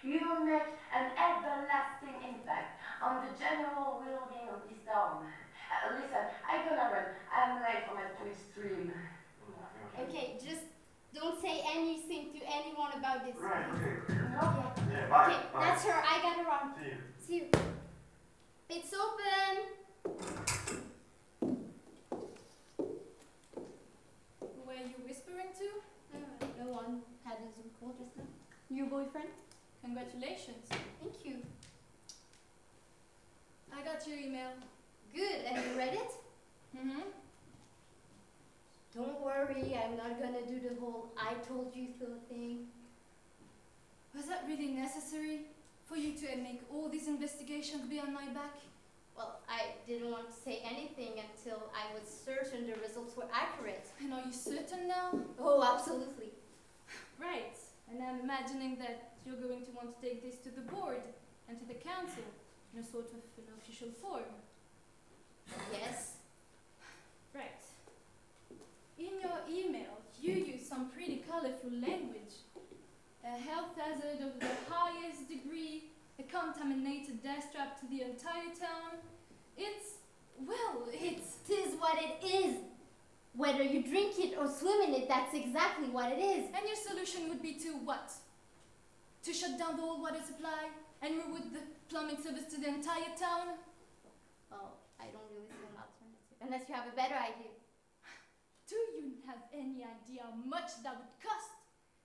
You'll make an everlasting impact on the general well-being of this town. Listen, I gotta run. I'm late for my Twitch stream. Okay, just don't say anything to anyone about this. Right, okay. Yeah. Yeah, bye. Okay, Bye. that's her. I gotta run. See you. See you. It's open. Who were you whispering to? No one had a Zoom call just now. Your boyfriend? Congratulations. Thank you. I got your email. Good. And you read it? Mm-hmm. Don't worry. I'm not gonna do the whole I told you so thing. Was that really necessary? For you to make all these investigations be on my back? Well, I didn't want to say anything until I was certain the results were accurate. And are you certain now? Oh, absolutely. Right. And I'm imagining that you're going to want to take this to the board and to the council in a sort of an official form. Yes. Right. In your email, you use some pretty colorful language. A health hazard of the highest degree, a contaminated death trap to the entire town. It's It is what it is. Whether you drink it or swim in it, that's exactly what it is. And your solution would be to what? To shut down the whole water supply and reroute the plumbing service to the entire town? Well, Unless you have a better idea. Do you have any idea how much that would cost?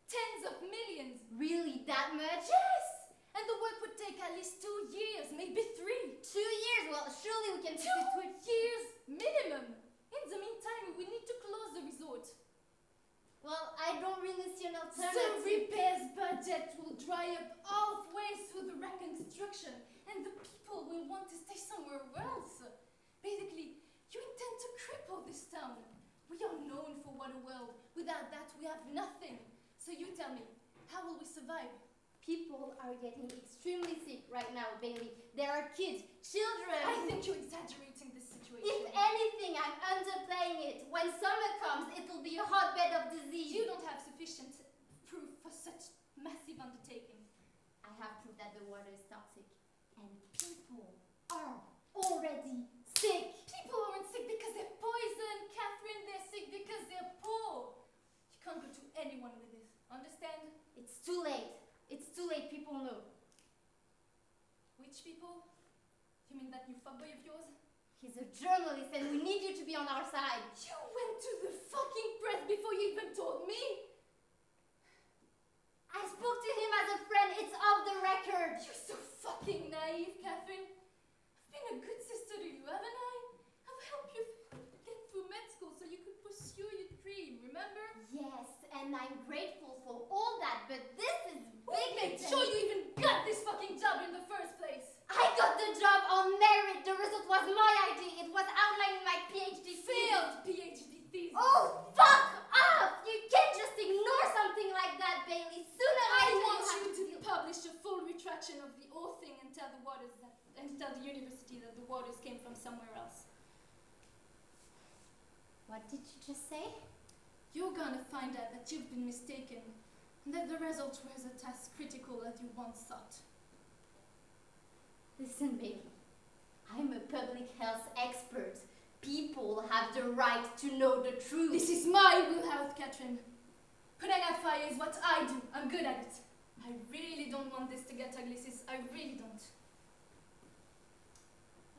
Tens of millions. Really, that much? Yes! And the work would take at least 2 years, maybe 3. 2 years? Well, surely we can 2 fix it with... years minimum. In the meantime, we need to close the resort. Well, I don't really see an The alternative. repairs budget will dry up halfway through the reconstruction, and the people will want to stay somewhere else. Basically, you intend to cripple this town. We are known for water world. Without that, we have nothing. So you tell me, how will we survive? People are getting extremely sick right now, Bailey. There are kids, children. I think you're exaggerating this situation. If anything, I'm underplaying it. When summer comes, it'll be a hotbed of disease. You don't have sufficient proof for such massive undertaking. I have proof that the water is toxic. And people are already sick. People aren't sick because they're poisoned, Catherine. They're sick because they're poor. You can't go to anyone with this. Understand? It's too late. It's too late. People know. Which people? You mean that new fuckboy of yours? He's a journalist and we need you to be on our side. You went to the fucking press before you even told me? I spoke to him as a friend. It's off the record. You're so fucking naive, Catherine. I've been a good sister to you, haven't I? I've helped you get through med school so you could pursue your dream, remember? Yes, and I'm grateful for all that, but this is big. Make sure you even got this fucking job in the first place. I got the job on merit. The result was my idea. It was outlined in my PhD thesis. Failed PhD thesis. Oh, fuck off! You can't just ignore something like that, Bailey. Sooner or I later want have you to deal- publish a full retraction of the whole thing and tell the university that the waters came from somewhere else. What did you just say? You're gonna find out that you've been mistaken and that the results were as critical as you once thought. Listen, baby. I'm a public health expert. People have the right to know the truth. This is my wheelhouse, Catherine. Putting out fire is what I do. I'm good at it. I really don't want this to get ugly, sis. I really don't.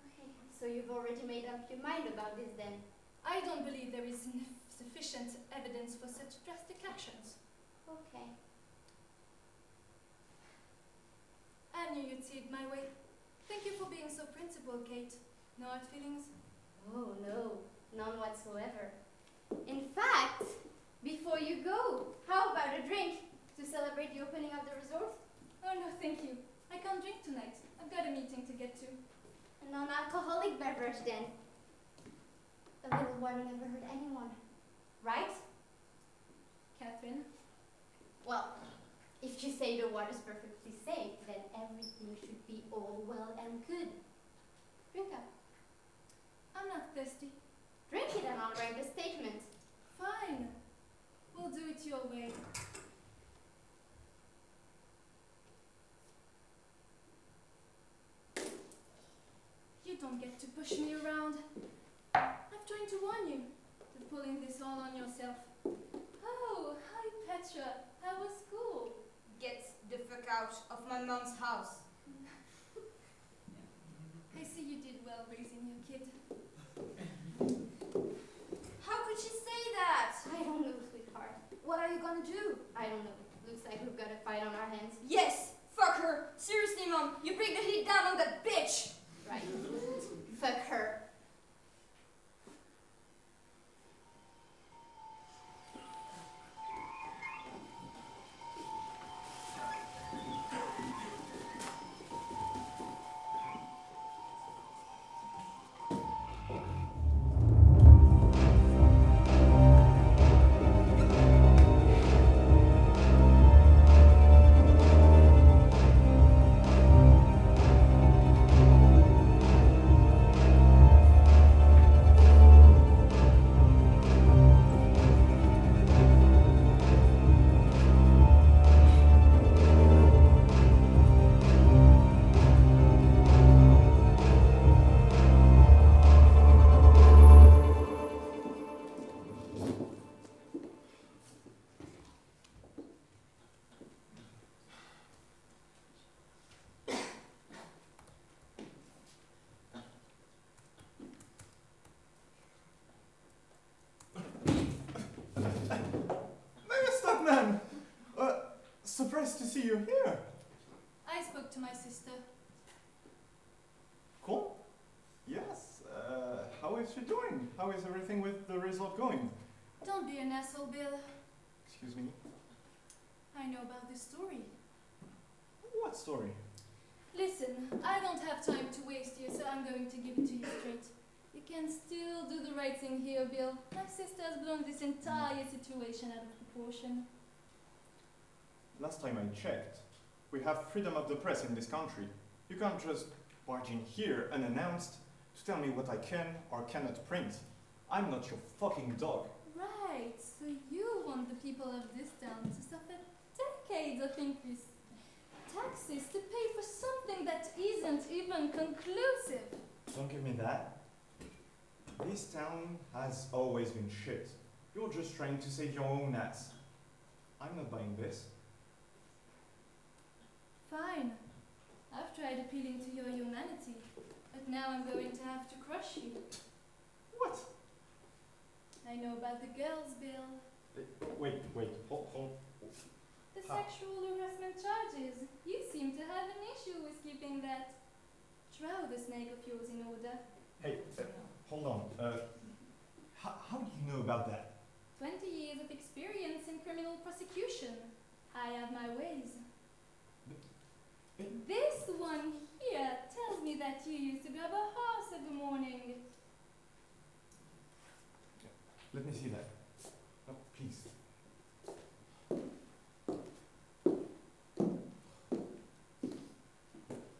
Okay, so you've already made up your mind about this then? I don't believe there is sufficient evidence for such drastic actions. Okay. I knew you'd see it my way. Thank you for being so principled, Kate. No hard feelings? Oh no, none whatsoever. In fact, before you go, how about a drink to celebrate the opening of the resort? Oh no, thank you. I can't drink tonight. I've got a meeting to get to. A non-alcoholic beverage then. A little water never hurt anyone, right? Catherine? Well, if you say the water's perfectly safe, then everything should be all well and good. Drink up. I'm not thirsty. Drink it and I'll write the statement. Fine. We'll do it your way. You don't get to push me around. I've tried to warn you. You're pulling this all on yourself. Oh, hi Petra. How was school? Get the fuck out of my mom's house. I see you did well raising your kid. How could she say that? I don't know, sweetheart. What are you gonna do? I don't know. Looks like we've got a fight on our hands. Yes, fuck her. Seriously, mom, you bring the heat down on that bitch. Right. Fuck her. surprised to see you here. I spoke to my sister. Cool. Yes. How is she doing? How is everything with the result going? Don't be an asshole, Bill. Excuse me. I know about this story. What story? Listen, I don't have time to waste here, so I'm going to give it to you straight. You can still do the right thing here, Bill. My sister has blown this entire situation out of proportion. Last time I checked, we have freedom of the press in this country. You can't just barge in here unannounced to tell me what I can or cannot print. I'm not your fucking dog. Right, so you want the people of this town to suffer decades of increased taxes to pay for something that isn't even conclusive. Don't give me that. This town has always been shit. You're just trying to save your own ass. I'm not buying this. Fine. I've tried appealing to your humanity, but now I'm going to have to crush you. What? I know about the girls, Bill. Wait, hold. The sexual harassment charges. You seem to have an issue with keeping that drow the snake of yours in order. Hey, hold on. How do you know about that? 20 years of experience in criminal prosecution. I have my ways. This one here tells me that you used to grab a horse every morning. Let me see that. Oh, please.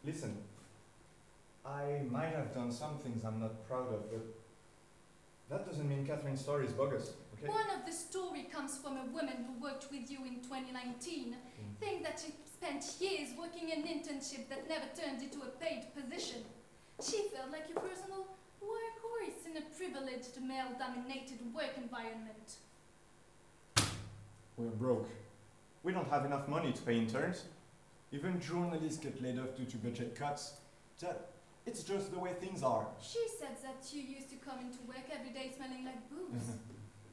Listen, I might have done some things I'm not proud of, but that doesn't mean Catherine's story is bogus, okay? One of the story comes from a woman who worked with you in 2019, saying that she spent years working an internship that never turned into a paid position. She felt like your personal workhorse in a privileged male-dominated work environment. We're broke. We don't have enough money to pay interns. Even journalists get laid off due to budget cuts. It's just the way things are. She said that you used to come into work every day smelling like booze.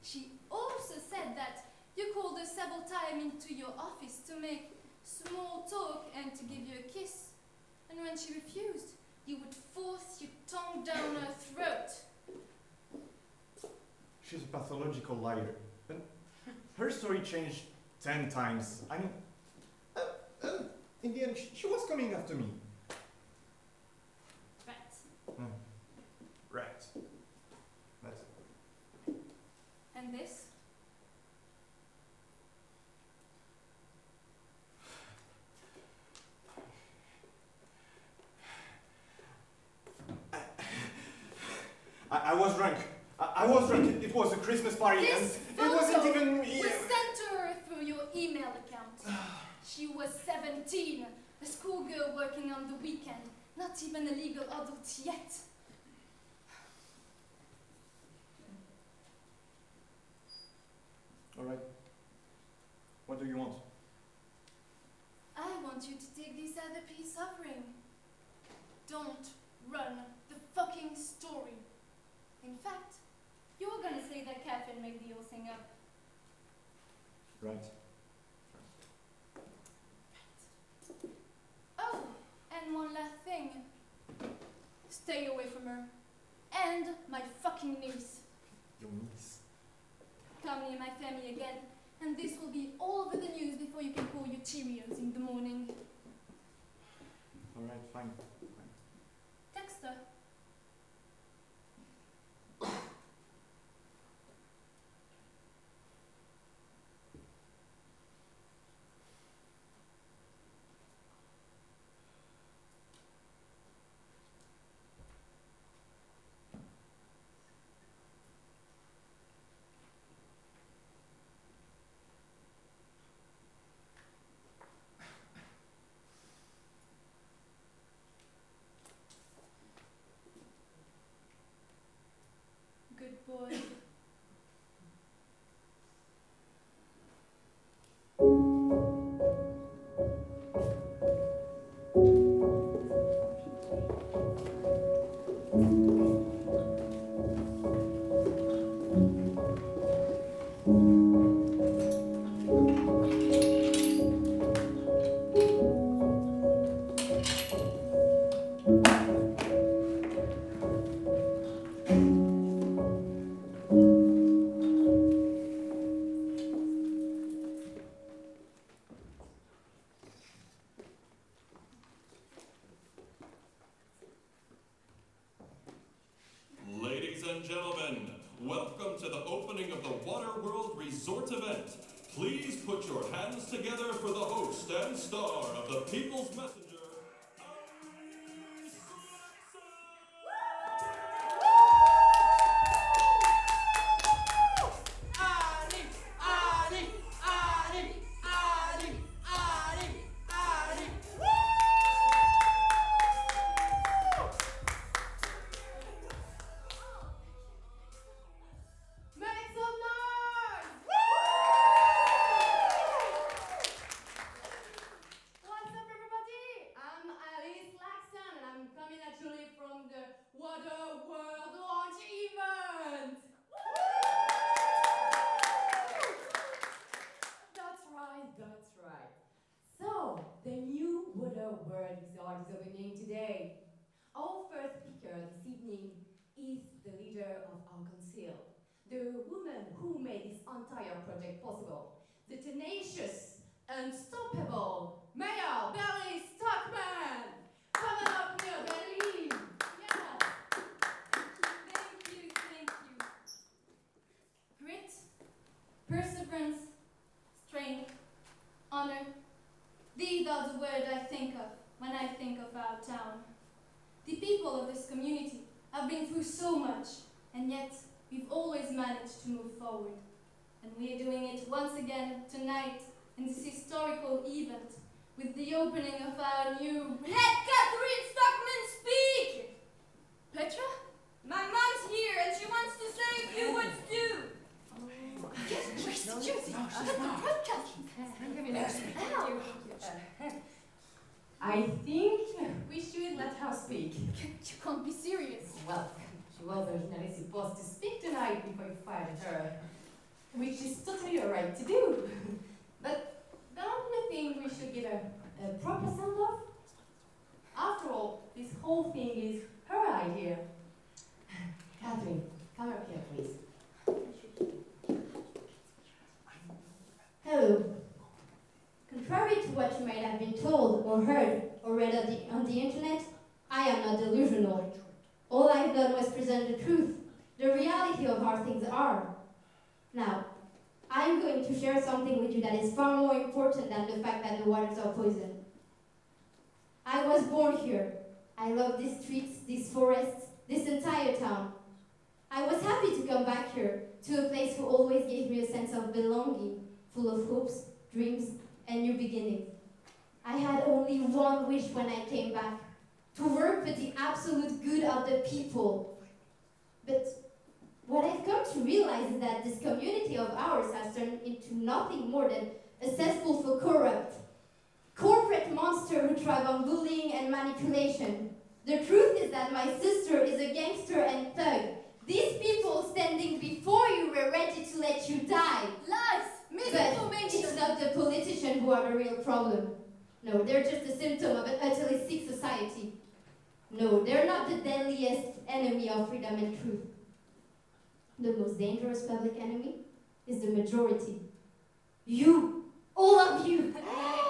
She also said that you called her several times into your office to make small talk and to give you a kiss. And when she refused, you would force your tongue down her throat. She's a pathological liar. And her story changed 10 times. I mean, in the end, she was coming after me. Right. Right. That's it. And this? I was drunk. I was drunk. It was a Christmas party This and it wasn't even me. was sent to her through your email account. She was 17, a schoolgirl working on the weekend, not even a legal adult yet. All right. What do you want? I want you to take this other peace offering. Don't run the fucking story. In fact, you're gonna say that Catherine made the whole thing up. Right. Oh, and one last thing. Stay away from her. And my fucking niece. Your niece. Come near my family again, and this will be all over the news before you can pour your Cheerios in the morning. All right, fine. Text her. of the Waterworld Resort event. Please put your hands together for the host and star of the People's Messenger, Ali Sulaimon! Ali, Ali, Ali, Ali, Ali, Ali. Make some noise! What's up, everybody? I'm Alice Laxton, and I'm coming at you live from the Water World launch event. That's right, that's right. So, the new Water World Resort is opening today. Our first speaker this evening is the leader of our council, the woman who made this entire project possible, the tenacious, unstoppable Mayor Barry Stockman. Come on up here, Barry. Yeah. Thank you, thank you. Grit, perseverance, strength, honor. These are the words I think of when I think of our town. The people of this community have been through so much, and yet we've always managed to move forward. And we are doing it once again tonight in this historical event with the opening of our new... Let Catherine Stockman speak! Petra? My mom's here and she wants to say a few words too. I think we should let her speak. You can't be serious. Well, she was originally supposed to speak tonight before you fired her, which is totally your right to do. But don't you think we should give her a proper send-off? After all, this whole thing is her idea. Catherine, come up here, please. Hello. Contrary to what you might have been told or heard or read on the internet, I am not delusional. All I've done was present the truth, the reality of how things are. Now, I'm going to share something with you that is far more important than the fact that the waters are poisoned. I was born here. I love these streets, these forests, this entire town. I was happy to come back here, to a place who always gave me a sense of belonging, full of hopes, dreams, and new beginnings. I had only one wish when I came back, to work for the absolute good of the people. But what I've come to realize is that this community of ours has turned into nothing more than a cesspool for corporate monsters who thrive on bullying and manipulation. The truth is that my sister is a gangster and thug. These people standing before you were ready to let you die. Lies! But it's not the politicians who are the real problem. No, they're just a symptom of an utterly sick society. No, they're not the deadliest enemy of freedom and truth. The most dangerous public enemy is the majority. You, all of you.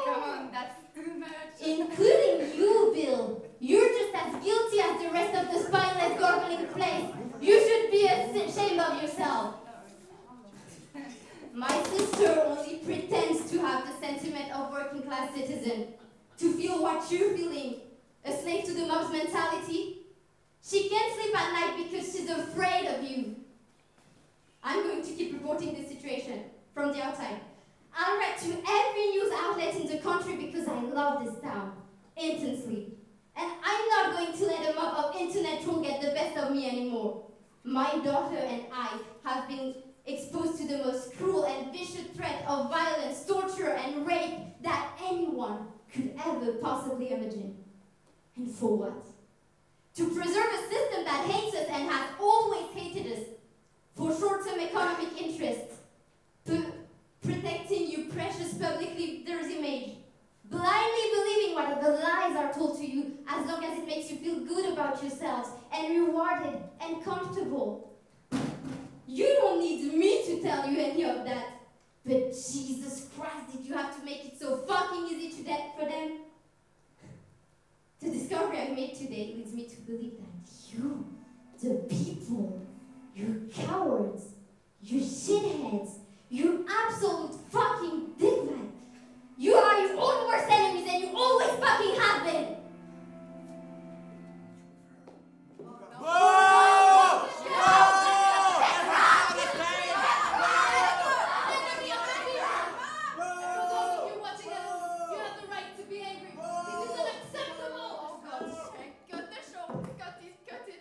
Come on, that's too much. Including you, Bill. You're just as guilty as the rest of the spineless gurgling place. You should be ashamed of yourself. My sister only pretends to have the sentiment of working class citizen, to feel what you're feeling, a slave to the mob's mentality. She can't sleep at night because she's afraid of you. I'm going to keep reporting this situation from the outside. I'll write to every news outlet in the country because I love this town intensely. And I'm not going to let a mob of internet troll get the best of me anymore. My daughter and I have been exposed to the most cruel and vicious threat of violence, torture, and rape that anyone could ever possibly imagine. And for what? To preserve a system that hates us and has always hated us. For short-term economic interests. Protecting your precious public leader's image. Blindly believing what the lies are told to you as long as it makes you feel good about yourselves and rewarded and comfortable. You don't need me to tell you any of that. But Jesus Christ, did you have to make it so fucking easy for them? The discovery I made today leads me to believe that you, the people, you're cowards. You shitheads! You absolute fucking dickbag! You are your own worst enemies and you always fucking have been! You're watching us. You have the right to be angry. This is unacceptable. Oh God, cut the show. Cut it.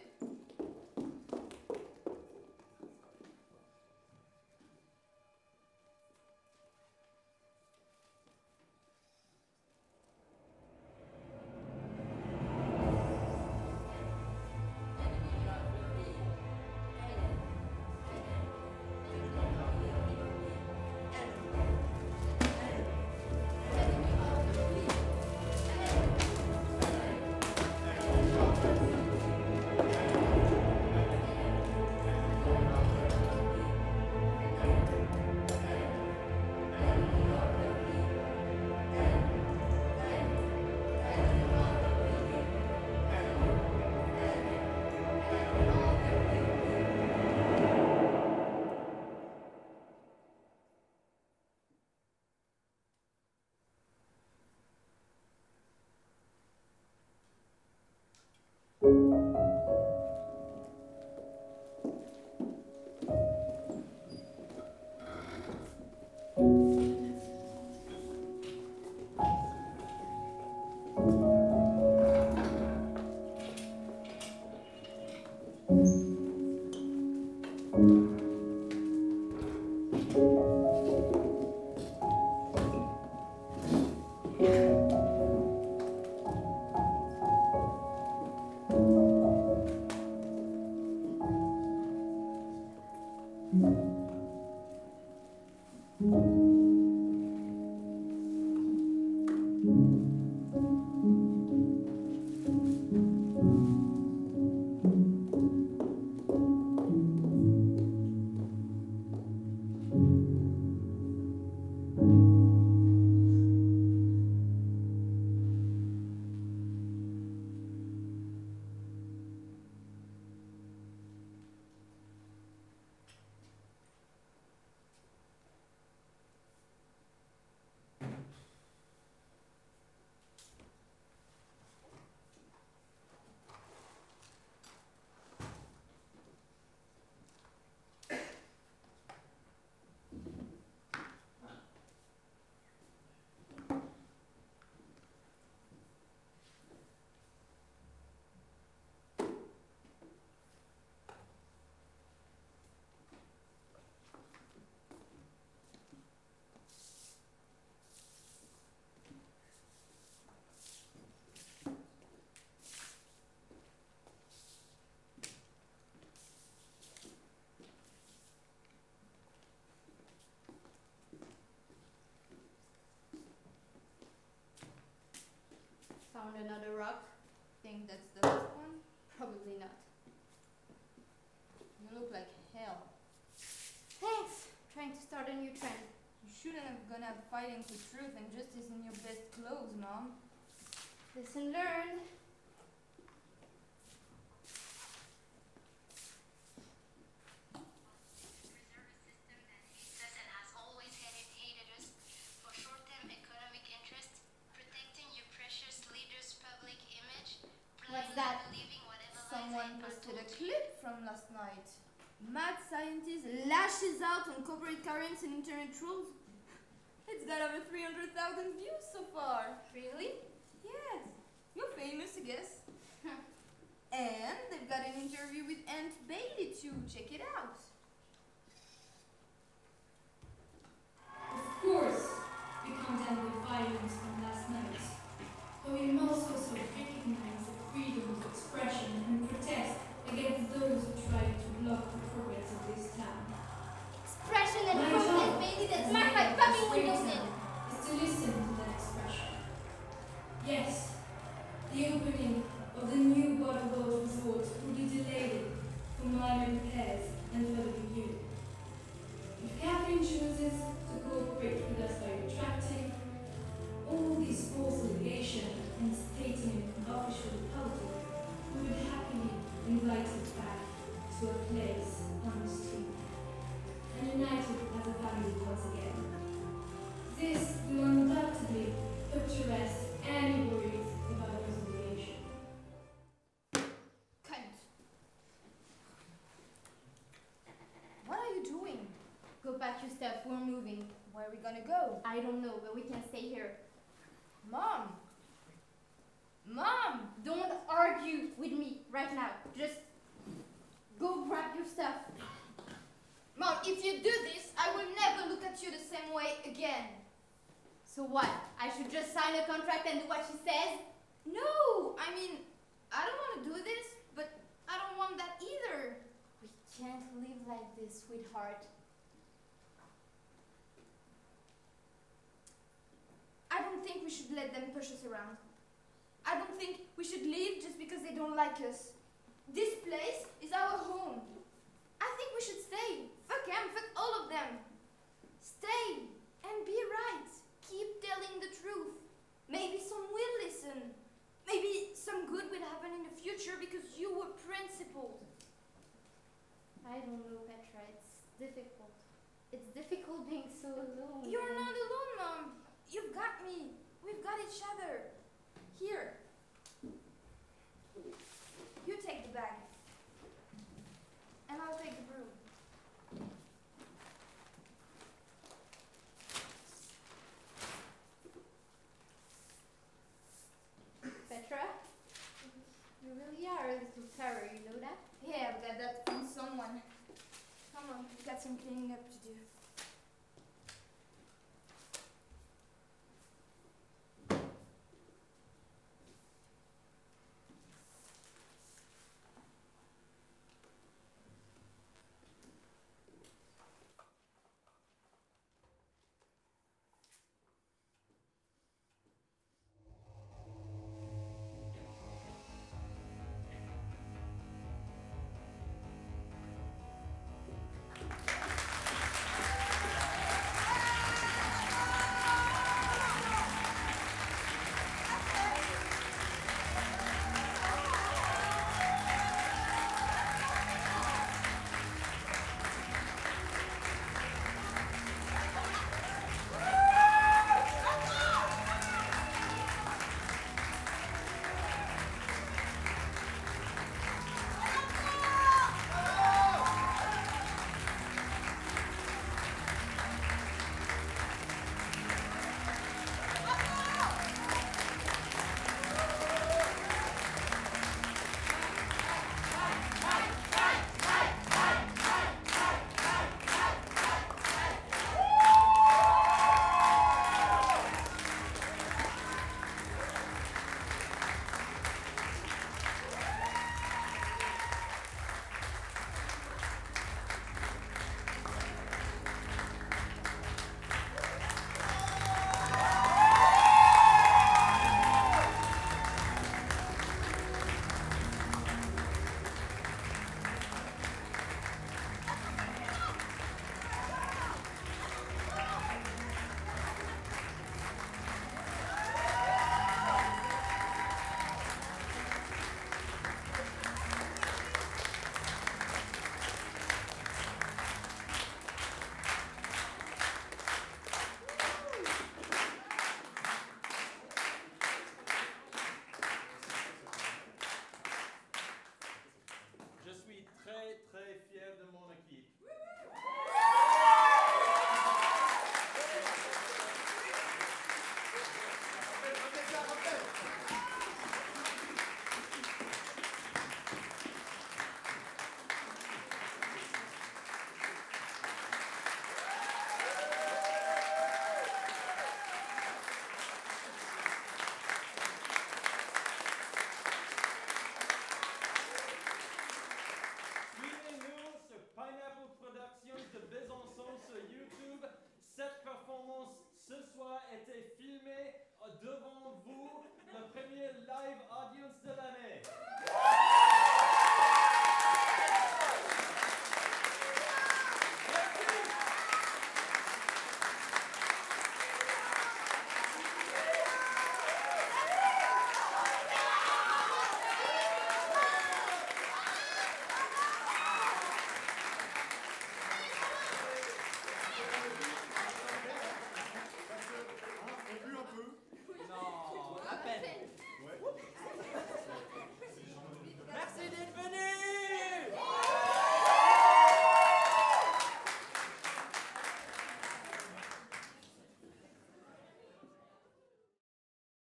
Found another rock. Think that's the last one? Probably not. You look like hell. Thanks. Trying to start a new trend. You shouldn't have gone out fighting for truth and justice in your best clothes, Mom. Lesson learned. What's that? Someone posted a clip from last night. Mad scientist lashes out on corporate currents and internet trolls. It's got over 300,000 views so far. Really? Yes. You're famous, I guess. And they've got an interview with Aunt Bailey too. Check it out. Of course, we condemn the violence from last night, but we must also recognize the freedom of expression and protest against those who try to block the progress of this town. Expression and My protest, job baby, that's as marked by mayor of puppy this windows great in. town is to listen to that expression. Yes, the opening of the new water world resort will be delayed for minor repairs and further your stuff. We're moving. Where are we gonna go? I don't know, but we can stay here. Mom! Mom! Don't argue with me right now. Just go grab your stuff. Mom, if you do this, I will never look at you the same way again. So what? I should just sign a contract and do what she says? No! I mean, I don't want to do this, but I don't want that either. We can't live like this, sweetheart. I don't think we should let them push us around. I don't think we should leave just because they don't like us. This place is our home. I think we should stay. Fuck them, fuck all of them. Stay and be right. Keep telling the truth. Maybe some will listen. Maybe some good will happen in the future because you were principled. I don't know, Petra. It's difficult. It's difficult being so alone. You're and- not alone, Mom. You've got me. We've got each other. Here. You take the bag. And I'll take the broom. Petra? You really are a little terror, you know that? Yeah, I've got that from someone. Come on, we've got some cleaning up to do.